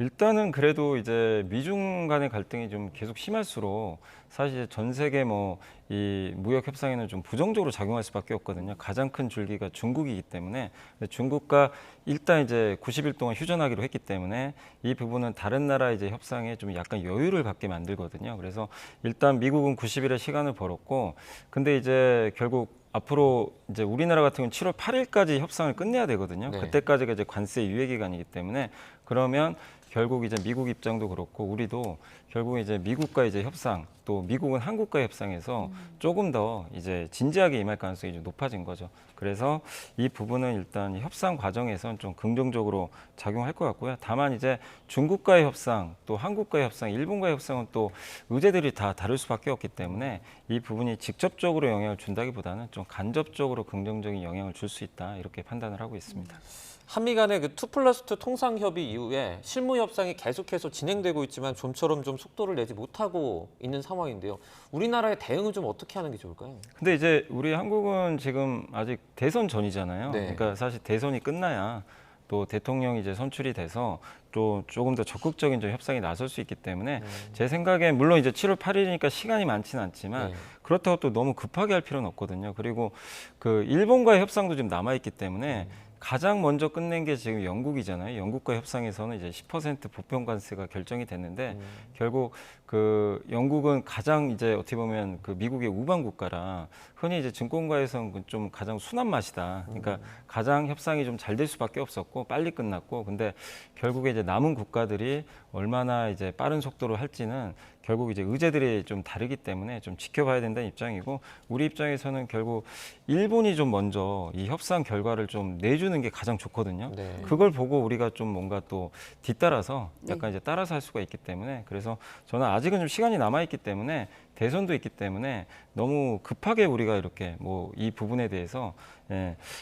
T: 일단은 그래도 이제 미중 간의 갈등이 좀 계속 심할수록 사실 전 세계 뭐 이 무역 협상에는 좀 부정적으로 작용할 수밖에 없거든요. 가장 큰 줄기가 중국이기 때문에 중국과 일단 이제 90일 동안 휴전하기로 했기 때문에 이 부분은 다른 나라 이제 협상에 좀 약간 여유를 갖게 만들거든요. 그래서 일단 미국은 90일의 시간을 벌었고 근데 이제 결국 앞으로 이제 우리나라 같은 경우는 7월 8일까지 협상을 끝내야 되거든요. 그때까지가 이제 관세 유예 기간이기 때문에 그러면 결국 이제 미국 입장도 그렇고 우리도 결국 이제 미국과 이제 협상 또 미국은 한국과 협상에서 조금 더 이제 진지하게 임할 가능성이 좀 높아진 거죠. 그래서 이 부분은 일단 협상 과정에선 좀 긍정적으로 작용할 것 같고요. 다만 이제 중국과의 협상 또 한국과의 협상, 일본과의 협상은 또 의제들이 다 다를 수밖에 없기 때문에 이 부분이 직접적으로 영향을 준다기보다는 좀 간접적으로 긍정적인 영향을 줄 수 있다 이렇게 판단을 하고 있습니다.
F: 한미 간의 그 2+2 통상협의 이후에 실무 협상이 계속해서 진행되고 있지만 좀처럼 좀 속도를 내지 못하고 있는 상황인데요. 우리나라의 대응은 좀 어떻게 하는 게 좋을까요?
T: 근데 이제 우리 한국은 지금 아직 대선 전이잖아요. 그러니까 사실 대선이 끝나야 또 대통령이 이제 선출이 돼서 또 조금 더 적극적인 좀 협상에 나설 수 있기 때문에 제 생각에 물론 이제 7월 8일이니까 시간이 많지는 않지만 그렇다고 또 너무 급하게 할 필요는 없거든요. 그리고 그 일본과의 협상도 좀 남아 있기 때문에 가장 먼저 끝낸 게 지금 영국이잖아요. 영국과 협상에서는 이제 10% 보편 관세가 결정이 됐는데 결국 그 영국은 가장 이제 어떻게 보면 그 미국의 우방 국가라 흔히 이제 증권가에서는 좀 가장 순한 맛이다. 그러니까 가장 협상이 좀 잘 될 수밖에 없었고 빨리 끝났고 근데 결국에 이제 남은 국가들이 얼마나 이제 빠른 속도로 할지는 결국 이제 의제들이 좀 다르기 때문에 좀 지켜봐야 된다는 입장이고 우리 입장에서는 결국 일본이 좀 먼저 이 협상 결과를 좀 내주는 게 가장 좋거든요. 그걸 보고 우리가 좀 뭔가 또 뒤따라서 약간 이제 따라서 할 수가 있기 때문에 그래서 저는 아직은 좀 시간이 남아 있기 때문에 대선도 있기 때문에 너무 급하게 우리가 이렇게 뭐 이 부분에 대해서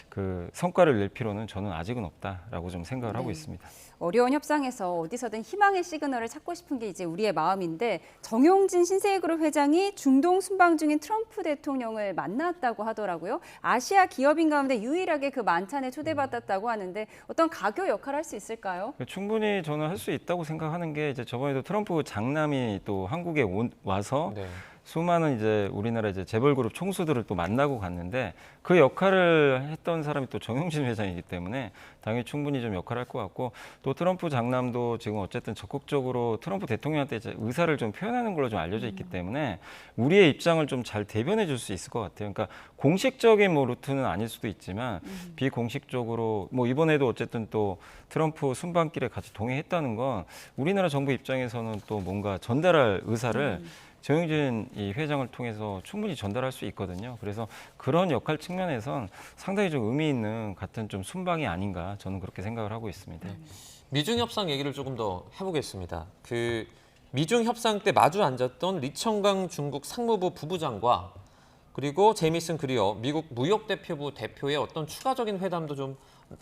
T: 그 성과를 낼 필요는 저는 아직은 없다라고 좀 생각을 하고 있습니다.
A: 어려운 협상에서 어디서든 희망의 시그널을 찾고 싶은 게 이제 우리의 마음인데 정용진 신세계그룹 회장이 중동 순방 중인 트럼프 대통령을 만났다고 하더라고요. 아시아 기업인 가운데 유일하게 그 만찬에 초대받았다고 하는데 어떤 가교 역할을 할 수 있을까요?
T: 충분히 저는 할 수 있다고 생각하는 게 이제 저번에도 트럼프 장남이 또 한국에 와서 수많은 이제 우리나라 이제 재벌그룹 총수들을 또 만나고 갔는데 그 역할을 했던 사람이 또 정용진 회장이기 때문에 당연히 충분히 좀 역할을 할 것 같고 또 트럼프 장남도 지금 어쨌든 적극적으로 트럼프 대통령한테 이제 의사를 좀 표현하는 걸로 좀 알려져 있기 때문에 우리의 입장을 좀 잘 대변해 줄 수 있을 것 같아요. 그러니까 공식적인 뭐 루트는 아닐 수도 있지만 비공식적으로 뭐 이번에도 어쨌든 또 트럼프 순방길에 같이 동행했다는 건 우리나라 정부 입장에서는 또 뭔가 전달할 의사를 정용진 이 회장을 통해서 충분히 전달할 수 있거든요. 그래서 그런 역할 측면에선 상당히 좀 의미 있는 같은 좀 순방이 아닌가 저는 그렇게 생각을 하고 있습니다.
F: 미중 협상 얘기를 조금 더 해보겠습니다. 그 미중 협상 때 마주 앉았던 리청강 중국 상무부 부부장과 그리고 제이미슨 그리어 미국 무역대표부 대표의 어떤 추가적인 회담도 좀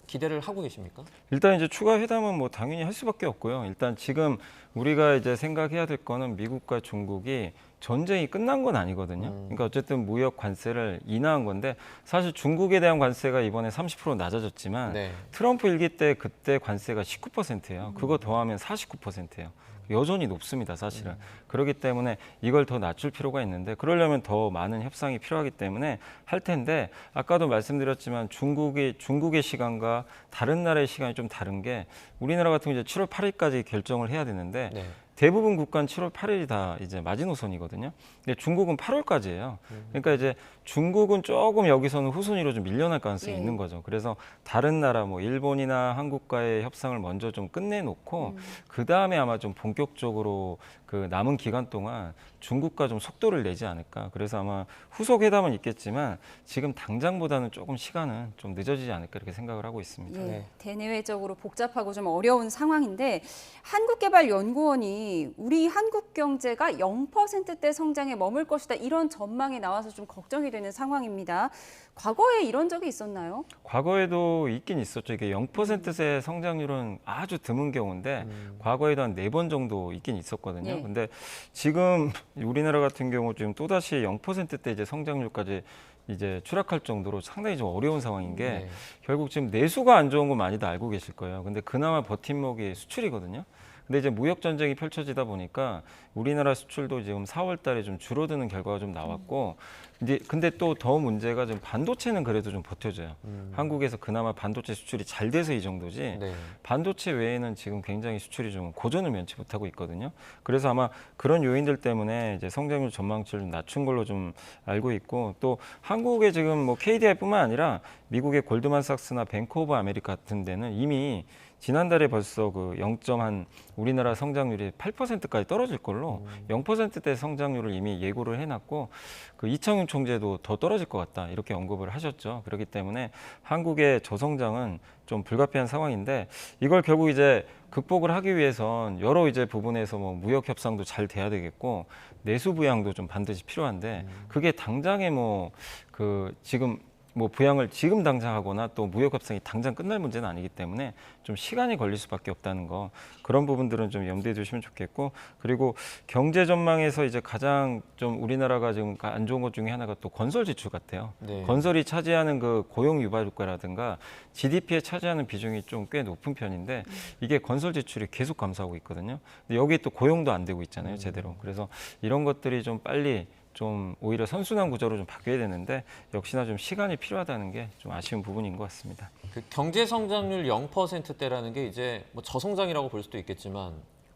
F: 기대를 하고 계십니까?
T: 일단 이제 추가 회담은 뭐 당연히 할 수밖에 없고요. 일단 지금 우리가 이제 생각해야 될 거는 미국과 중국이 전쟁이 끝난 건 아니거든요. 그러니까 어쨌든 무역 관세를 인하한 건데 사실 중국에 대한 관세가 이번에 30% 낮아졌지만 트럼프 일기 때 그때 관세가 19%예요. 그거 더하면 49%예요. 여전히 높습니다, 사실은. 그렇기 때문에 이걸 더 낮출 필요가 있는데 그러려면 더 많은 협상이 필요하기 때문에 할 텐데 아까도 말씀드렸지만 중국의 시간과 다른 나라의 시간이 좀 다른 게 우리나라 같은 경우 이제 7월 8일까지 결정을 해야 되는데 대부분 국가는 7월 8일이 다 이제 마지노선이거든요. 근데 중국은 8월까지예요. 그러니까 이제 중국은 조금 여기서는 후순위로 좀 밀려날 가능성이 있는 거죠. 그래서 다른 나라 뭐 일본이나 한국과의 협상을 먼저 좀 끝내놓고 그 다음에 아마 좀 본격적으로 그 남은 기간 동안 중국과 좀 속도를 내지 않을까. 그래서 아마 후속 회담은 있겠지만 지금 당장보다는 조금 시간은 좀 늦어지지 않을까 이렇게 생각을 하고 있습니다.
A: 대내외적으로 복잡하고 좀 어려운 상황인데 한국개발연구원이 우리 한국 경제가 0%대 성장에 머물 것이다 이런 전망이 나와서 좀 걱정이 되는 상황입니다. 과거에 이런 적이 있었나요?
T: 과거에도 있긴 있었죠. 이게 0%대 성장률은 아주 드문 경우인데 과거에도 한 4번 정도 있긴 있었거든요. 근데 지금 우리나라 같은 경우 지금 또다시 0%대 이제 성장률까지 이제 추락할 정도로 상당히 좀 어려운 상황인 게 결국 지금 내수가 안 좋은 건 많이들 알고 계실 거예요. 근데 그나마 버팀목이 수출이거든요. 근데 이제 무역 전쟁이 펼쳐지다 보니까 우리나라 수출도 지금 4월 달에 좀 줄어드는 결과가 좀 나왔고 이제 근데 또 더 문제가 좀 반도체는 그래도 좀 버텨져요. 한국에서 그나마 반도체 수출이 잘 돼서 이 정도지 반도체 외에는 지금 굉장히 수출이 좀 고전을 면치 못하고 있거든요. 그래서 아마 그런 요인들 때문에 이제 성장률 전망치를 좀 낮춘 걸로 좀 알고 있고 또 한국의 지금 뭐 KDI뿐만 아니라 미국의 골드만삭스나 뱅크 오브 아메리카 같은 데는 이미 지난달에 벌써 그 0.한 우리나라 성장률이 8%까지 떨어질 걸로 0%대 성장률을 이미 예고를 해놨고 그 이창용 총재도 더 떨어질 것 같다 이렇게 언급을 하셨죠. 그렇기 때문에 한국의 저성장은 좀 불가피한 상황인데 이걸 결국 이제 극복을 하기 위해선 여러 이제 부분에서 뭐 무역 협상도 잘 돼야 되겠고 내수 부양도 좀 반드시 필요한데 그게 당장에 뭐 그 지금 뭐 부양을 지금 당장 하거나 또 무역 협상이 당장 끝날 문제는 아니기 때문에 좀 시간이 걸릴 수밖에 없다는 거 그런 부분들은 좀 염두에 두시면 좋겠고 그리고 경제 전망에서 이제 가장 좀 우리나라가 지금 안 좋은 것 중에 하나가 또 건설 지출 같아요. 건설이 차지하는 그 고용 유발 효과라든가 GDP에 차지하는 비중이 좀 꽤 높은 편인데 이게 건설 지출이 계속 감소하고 있거든요. 근데 여기 또 고용도 안 되고 있잖아요, 제대로. 그래서 이런 것들이 좀 빨리 좀 오히려 선순환 구조로 좀 바뀌어야 되는데 역시나 좀 시간이 필요하다는 게 좀 아쉬운 부분인 것 같습니다.
F: 그 경제 성장률 0%대라는 게 이제 뭐 저성장이라고 볼 수도 있겠지만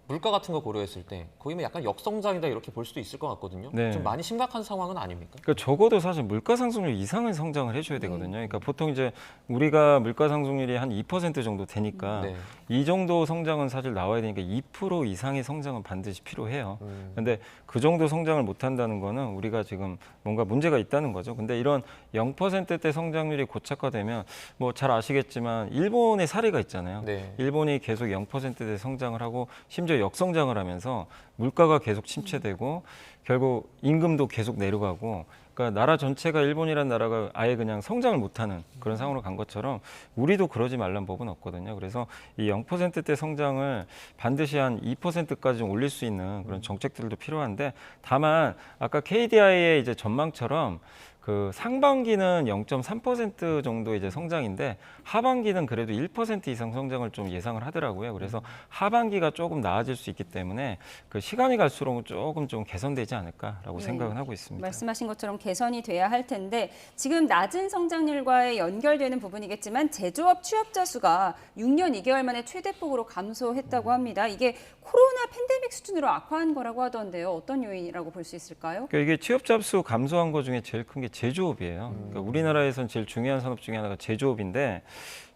F: 물가 같은 거 고려했을 때 거의 뭐 약간 역성장이다 이렇게 볼 수도 있을 것 같거든요. 좀 많이 심각한 상황은 아닙니까?
T: 그러니까 적어도 사실 물가 상승률 이상은 성장을 해줘야 되거든요. 그러니까 보통 이제 우리가 물가 상승률이 한 2% 정도 되니까 이 정도 성장은 사실 나와야 되니까 2% 이상의 성장은 반드시 필요해요. 근데 그 정도 성장을 못 한다는 거는 우리가 지금 뭔가 문제가 있다는 거죠. 근데 이런 0%대 성장률이 고착화되면 뭐 잘 아시겠지만 일본의 사례가 있잖아요. 일본이 계속 0%대 성장을 하고 심지어 역성장을 하면서 물가가 계속 침체되고 결국 임금도 계속 내려가고 그러니까 나라 전체가 일본이라는 나라가 아예 그냥 성장을 못하는 그런 상황으로 간 것처럼 우리도 그러지 말란 법은 없거든요. 그래서 이 0%대 성장을 반드시 한 2%까지 좀 올릴 수 있는 그런 정책들도 필요한데 다만 아까 KDI의 이제 전망처럼 그 상반기는 0.3% 정도 이제 성장인데 하반기는 그래도 1% 이상 성장을 좀 예상을 하더라고요. 그래서 하반기가 조금 나아질 수 있기 때문에 그 시간이 갈수록 조금 좀 개선되지 않을까라고 생각은 하고 있습니다.
A: 말씀하신 것처럼 개선이 돼야 할 텐데 지금 낮은 성장률과의 연결되는 부분이겠지만 제조업 취업자 수가 6년 2개월 만에 최대폭으로 감소했다고 합니다. 이게 코로나 팬데믹 수준으로 악화한 거라고 하던데요. 어떤 요인이라고 볼 수 있을까요?
T: 그러니까 이게 취업자 수 감소한 것 중에 제일 큰 게 제조업이에요. 그러니까 우리나라에선 제일 중요한 산업 중에 하나가 제조업인데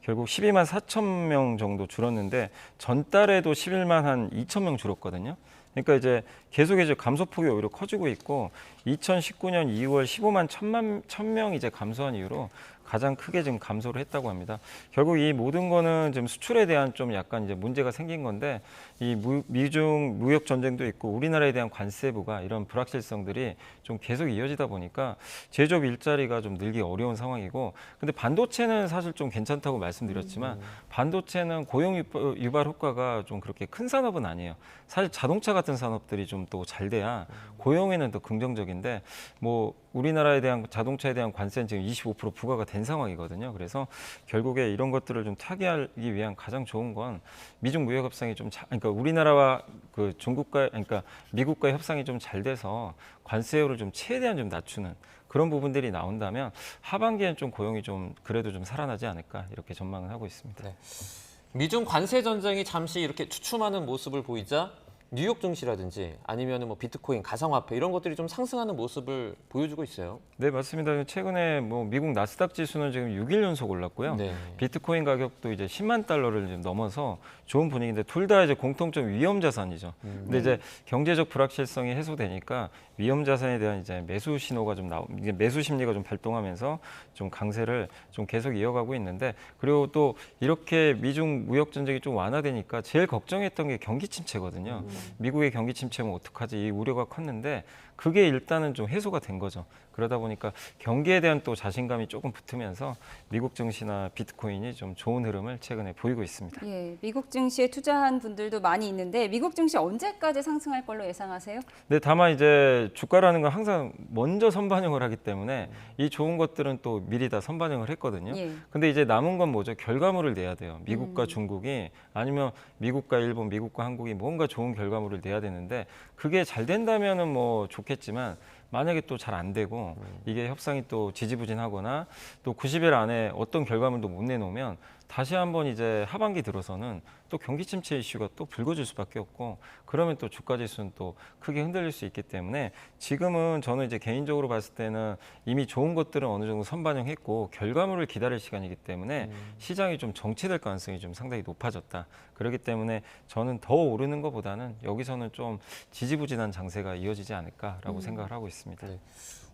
T: 결국 12만 4천 명 정도 줄었는데 전달에도 11만 한 2천 명 줄었거든요. 그러니까 이제 계속 이제 감소폭이 오히려 커지고 있고 2019년 2월 15만 1,000명 이제 감소한 이후로 가장 크게 지금 감소를 했다고 합니다. 결국 이 모든 거는 지금 수출에 대한 좀 약간 이제 문제가 생긴 건데 이 미중 무역 전쟁도 있고 우리나라에 대한 관세부가 이런 불확실성들이 좀 계속 이어지다 보니까 제조업 일자리가 좀 늘기 어려운 상황이고 근데 반도체는 사실 좀 괜찮다고 말씀드렸지만 반도체는 고용 유발 효과가 좀 그렇게 큰 산업은 아니에요. 사실 자동차 같은 산업들이 좀 또 잘 돼야 고용에는 더 긍정적인데 뭐 우리나라에 대한 자동차에 대한 관세는 지금 25% 부과가 된 상황이거든요. 그래서 결국에 이런 것들을 좀 타개하기 위한 가장 좋은 건 미중 무역 협상이 그러니까 우리나라와 그 그러니까 미국과의 협상이 좀 잘 돼서 관세율을 좀 최대한 좀 낮추는 그런 부분들이 나온다면 하반기엔 좀 고용이 좀 그래도 좀 살아나지 않을까 이렇게 전망을 하고 있습니다.
F: 네. 미중 관세 전쟁이 잠시 이렇게 주춤하는 모습을 보이자 뉴욕 증시라든지 아니면 뭐 비트코인, 가상화폐 이런 것들이 좀 상승하는 모습을 보여주고 있어요.
T: 네, 맞습니다. 최근에 뭐 미국 나스닥 지수는 지금 6일 연속 올랐고요.
F: 네.
T: 비트코인 가격도 이제 10만 달러를 이제 넘어서 좋은 분위기인데 둘 다 이제 공통점 위험 자산이죠. 근데 이제 경제적 불확실성이 해소되니까 위험 자산에 대한 이제 매수 신호가 좀 이제 매수 심리가 좀 발동하면서 좀 강세를 좀 계속 이어가고 있는데 그리고 또 이렇게 미중 무역 전쟁이 좀 완화되니까 제일 걱정했던 게 경기 침체거든요. 미국의 경기 침체면 어떡하지 이 우려가 컸는데 그게 일단은 좀 해소가 된 거죠. 그러다 보니까 경기에 대한 또 자신감이 조금 붙으면서 미국 증시나 비트코인이 좀 좋은 흐름을 최근에 보이고 있습니다.
A: 예, 미국 증시에 투자한 분들도 많이 있는데 미국 증시 언제까지 상승할 걸로 예상하세요?
T: 네, 다만 이제 주가라는 건 항상 먼저 선반영을 하기 때문에 이 좋은 것들은 또 미리 다 선반영을 했거든요.
A: 예.
T: 근데 이제 남은 건 뭐죠? 결과물을 내야 돼요. 미국과 중국이 아니면 미국과 일본, 미국과 한국이 뭔가 좋은 결과물을 내야 되는데 그게 잘 된다면은 뭐 좋겠지만 만약에 또 잘 안 되고 이게 협상이 또 지지부진하거나 또 90일 안에 어떤 결과물도 못 내놓으면 다시 한번 이제 하반기 들어서는 또 경기 침체 이슈가 또 불거질 수밖에 없고 그러면 또 주가 지수는 또 크게 흔들릴 수 있기 때문에 지금은 저는 이제 개인적으로 봤을 때는 이미 좋은 것들은 어느 정도 선반영했고 결과물을 기다릴 시간이기 때문에 시장이 좀 정체될 가능성이 좀 상당히 높아졌다. 그렇기 때문에 저는 더 오르는 것보다는 여기서는 좀 지지부진한 장세가 이어지지 않을까라고 생각을 하고 있습니다.
F: 네.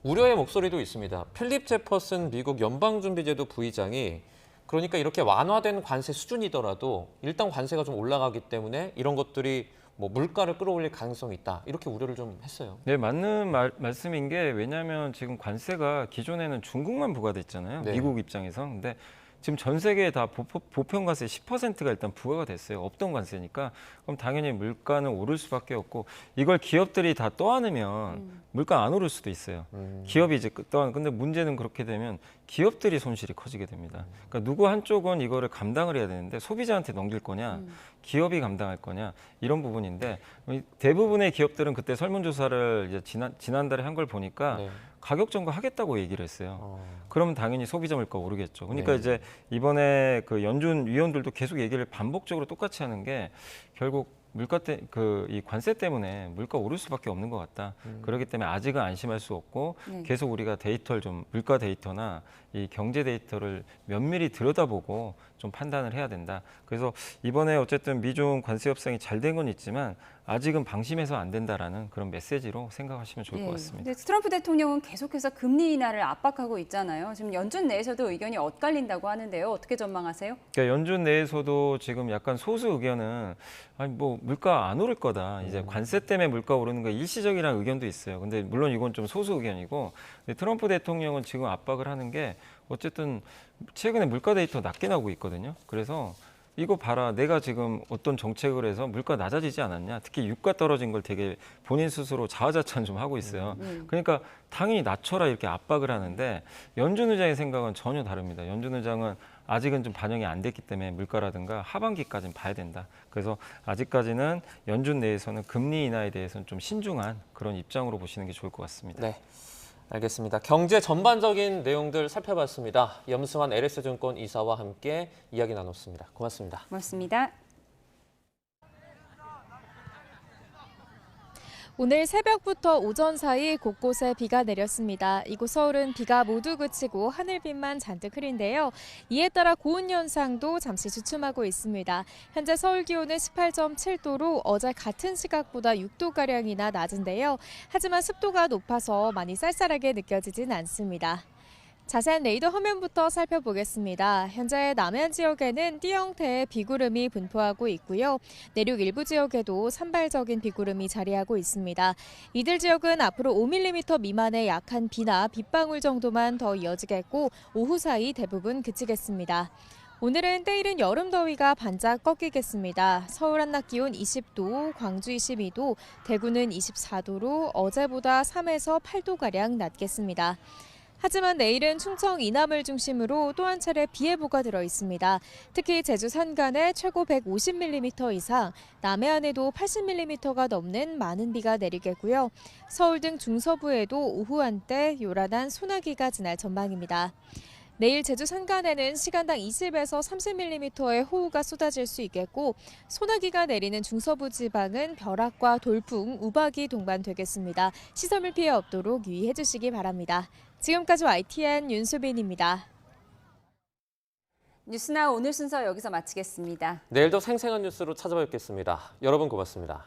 F: 우려의 목소리도 있습니다. 필립 제퍼슨 미국 연방준비제도 부의장이 그러니까 이렇게 완화된 관세 수준이더라도 일단 관세가 좀 올라가기 때문에 이런 것들이 뭐 물가를 끌어올릴 가능성이 있다. 이렇게 우려를 좀 했어요.
T: 네, 맞는 말씀인 게 왜냐하면 지금 관세가 기존에는 중국만 부과됐잖아요.
F: 네.
T: 미국 입장에서. 근데 지금 전 세계에 다 보편 관세 10%가 일단 부과가 됐어요. 없던 관세니까. 그럼 당연히 물가는 오를 수밖에 없고 이걸 기업들이 다 떠안으면 물가 안 오를 수도 있어요. 기업이 이제 떠안. 근데 문제는 그렇게 되면 기업들이 손실이 커지게 됩니다. 그러니까 누구 한쪽은 이거를 감당을 해야 되는데 소비자한테 넘길 거냐, 기업이 감당할 거냐 이런 부분인데 대부분의 기업들은 그때 설문조사를 이제 지난달에 한 걸 보니까
F: 네.
T: 가격 정가 하겠다고 얘기를 했어요. 그러면 당연히 소비자 물가 오르겠죠. 그러니까
F: 네.
T: 이제 이번에 그 연준 위원들도 계속 얘기를 반복적으로 똑같이 하는 게 결국 물가 이 관세 때문에 물가 오를 수밖에 없는 것 같다. 그렇기 때문에 아직은 안심할 수 없고
A: 네.
T: 계속 우리가 데이터를 좀 물가 데이터나 이 경제 데이터를 면밀히 들여다보고 좀 판단을 해야 된다. 그래서 이번에 어쨌든 미중 관세 협상이 잘 된 건 있지만 아직은 방심해서 안 된다라는 그런 메시지로 생각하시면 좋을 것 같습니다.
A: 근데 트럼프 대통령은 계속해서 금리 인하를 압박하고 있잖아요. 지금 연준 내에서도 의견이 엇갈린다고 하는데요. 어떻게 전망하세요?
T: 그러니까 연준 내에서도 지금 약간 소수 의견은 아니 뭐 물가 안 오를 거다. 이제 관세 때문에 물가 오르는 거 일시적이라는 의견도 있어요. 근데 물론 이건 좀 소수 의견이고 근데 트럼프 대통령은 지금 압박을 하는 게 어쨌든 최근에 물가 데이터 낮게 나오고 있거든요. 그래서 이거 봐라. 내가 지금 어떤 정책을 해서 물가 낮아지지 않았냐. 특히 유가 떨어진 걸 되게 본인 스스로 자화자찬 좀 하고 있어요. 그러니까 당연히 낮춰라 이렇게 압박을 하는데 연준 의장의 생각은 전혀 다릅니다. 연준 의장은 아직은 좀 반영이 안 됐기 때문에 물가라든가 하반기까지는 봐야 된다. 그래서 아직까지는 연준 내에서는 금리 인하에 대해서는 좀 신중한 그런 입장으로 보시는 게 좋을 것 같습니다.
F: 네. 알겠습니다. 경제 전반적인 내용들 살펴봤습니다. 염승환 LS증권 이사와 함께 이야기 나눴습니다. 고맙습니다.
A: 고맙습니다.
D: 오늘 새벽부터 오전 사이 곳곳에 비가 내렸습니다. 이곳 서울은 비가 모두 그치고 하늘빛만 잔뜩 흐린데요. 이에 따라 고온 현상도 잠시 주춤하고 있습니다. 현재 서울 기온은 18.7도로 어제 같은 시각보다 6도가량이나 낮은데요. 하지만 습도가 높아서 많이 쌀쌀하게 느껴지진 않습니다. 자세한 레이더 화면부터 살펴보겠습니다. 현재 남해안 지역에는 띠 형태의 비구름이 분포하고 있고요. 내륙 일부 지역에도 산발적인 비구름이 자리하고 있습니다. 이들 지역은 앞으로 5mm 미만의 약한 비나 빗방울 정도만 더 이어지겠고 오후 사이 대부분 그치겠습니다. 오늘은 때이른 여름 더위가 반짝 꺾이겠습니다. 서울 한낮 기온 20도, 광주 22도, 대구는 24도로 어제보다 3에서 8도가량 낮겠습니다. 하지만 내일은 충청 이남을 중심으로 또 한 차례 비 예보가 들어 있습니다. 특히 제주 산간에 최고 150mm 이상, 남해안에도 80mm가 넘는 많은 비가 내리겠고요. 서울 등 중서부에도 오후 한때 요란한 소나기가 지날 전망입니다. 내일 제주 산간에는 시간당 20에서 30mm의 호우가 쏟아질 수 있겠고 소나기가 내리는 중서부 지방은 벼락과 돌풍, 우박이 동반되겠습니다. 시설물 피해 없도록 유의해 주시기 바랍니다. 지금까지 YTN 윤수빈입니다.
A: 뉴스나우 오늘 순서 여기서 마치겠습니다.
F: 내일도 생생한 뉴스로 찾아뵙겠습니다. 여러분 고맙습니다.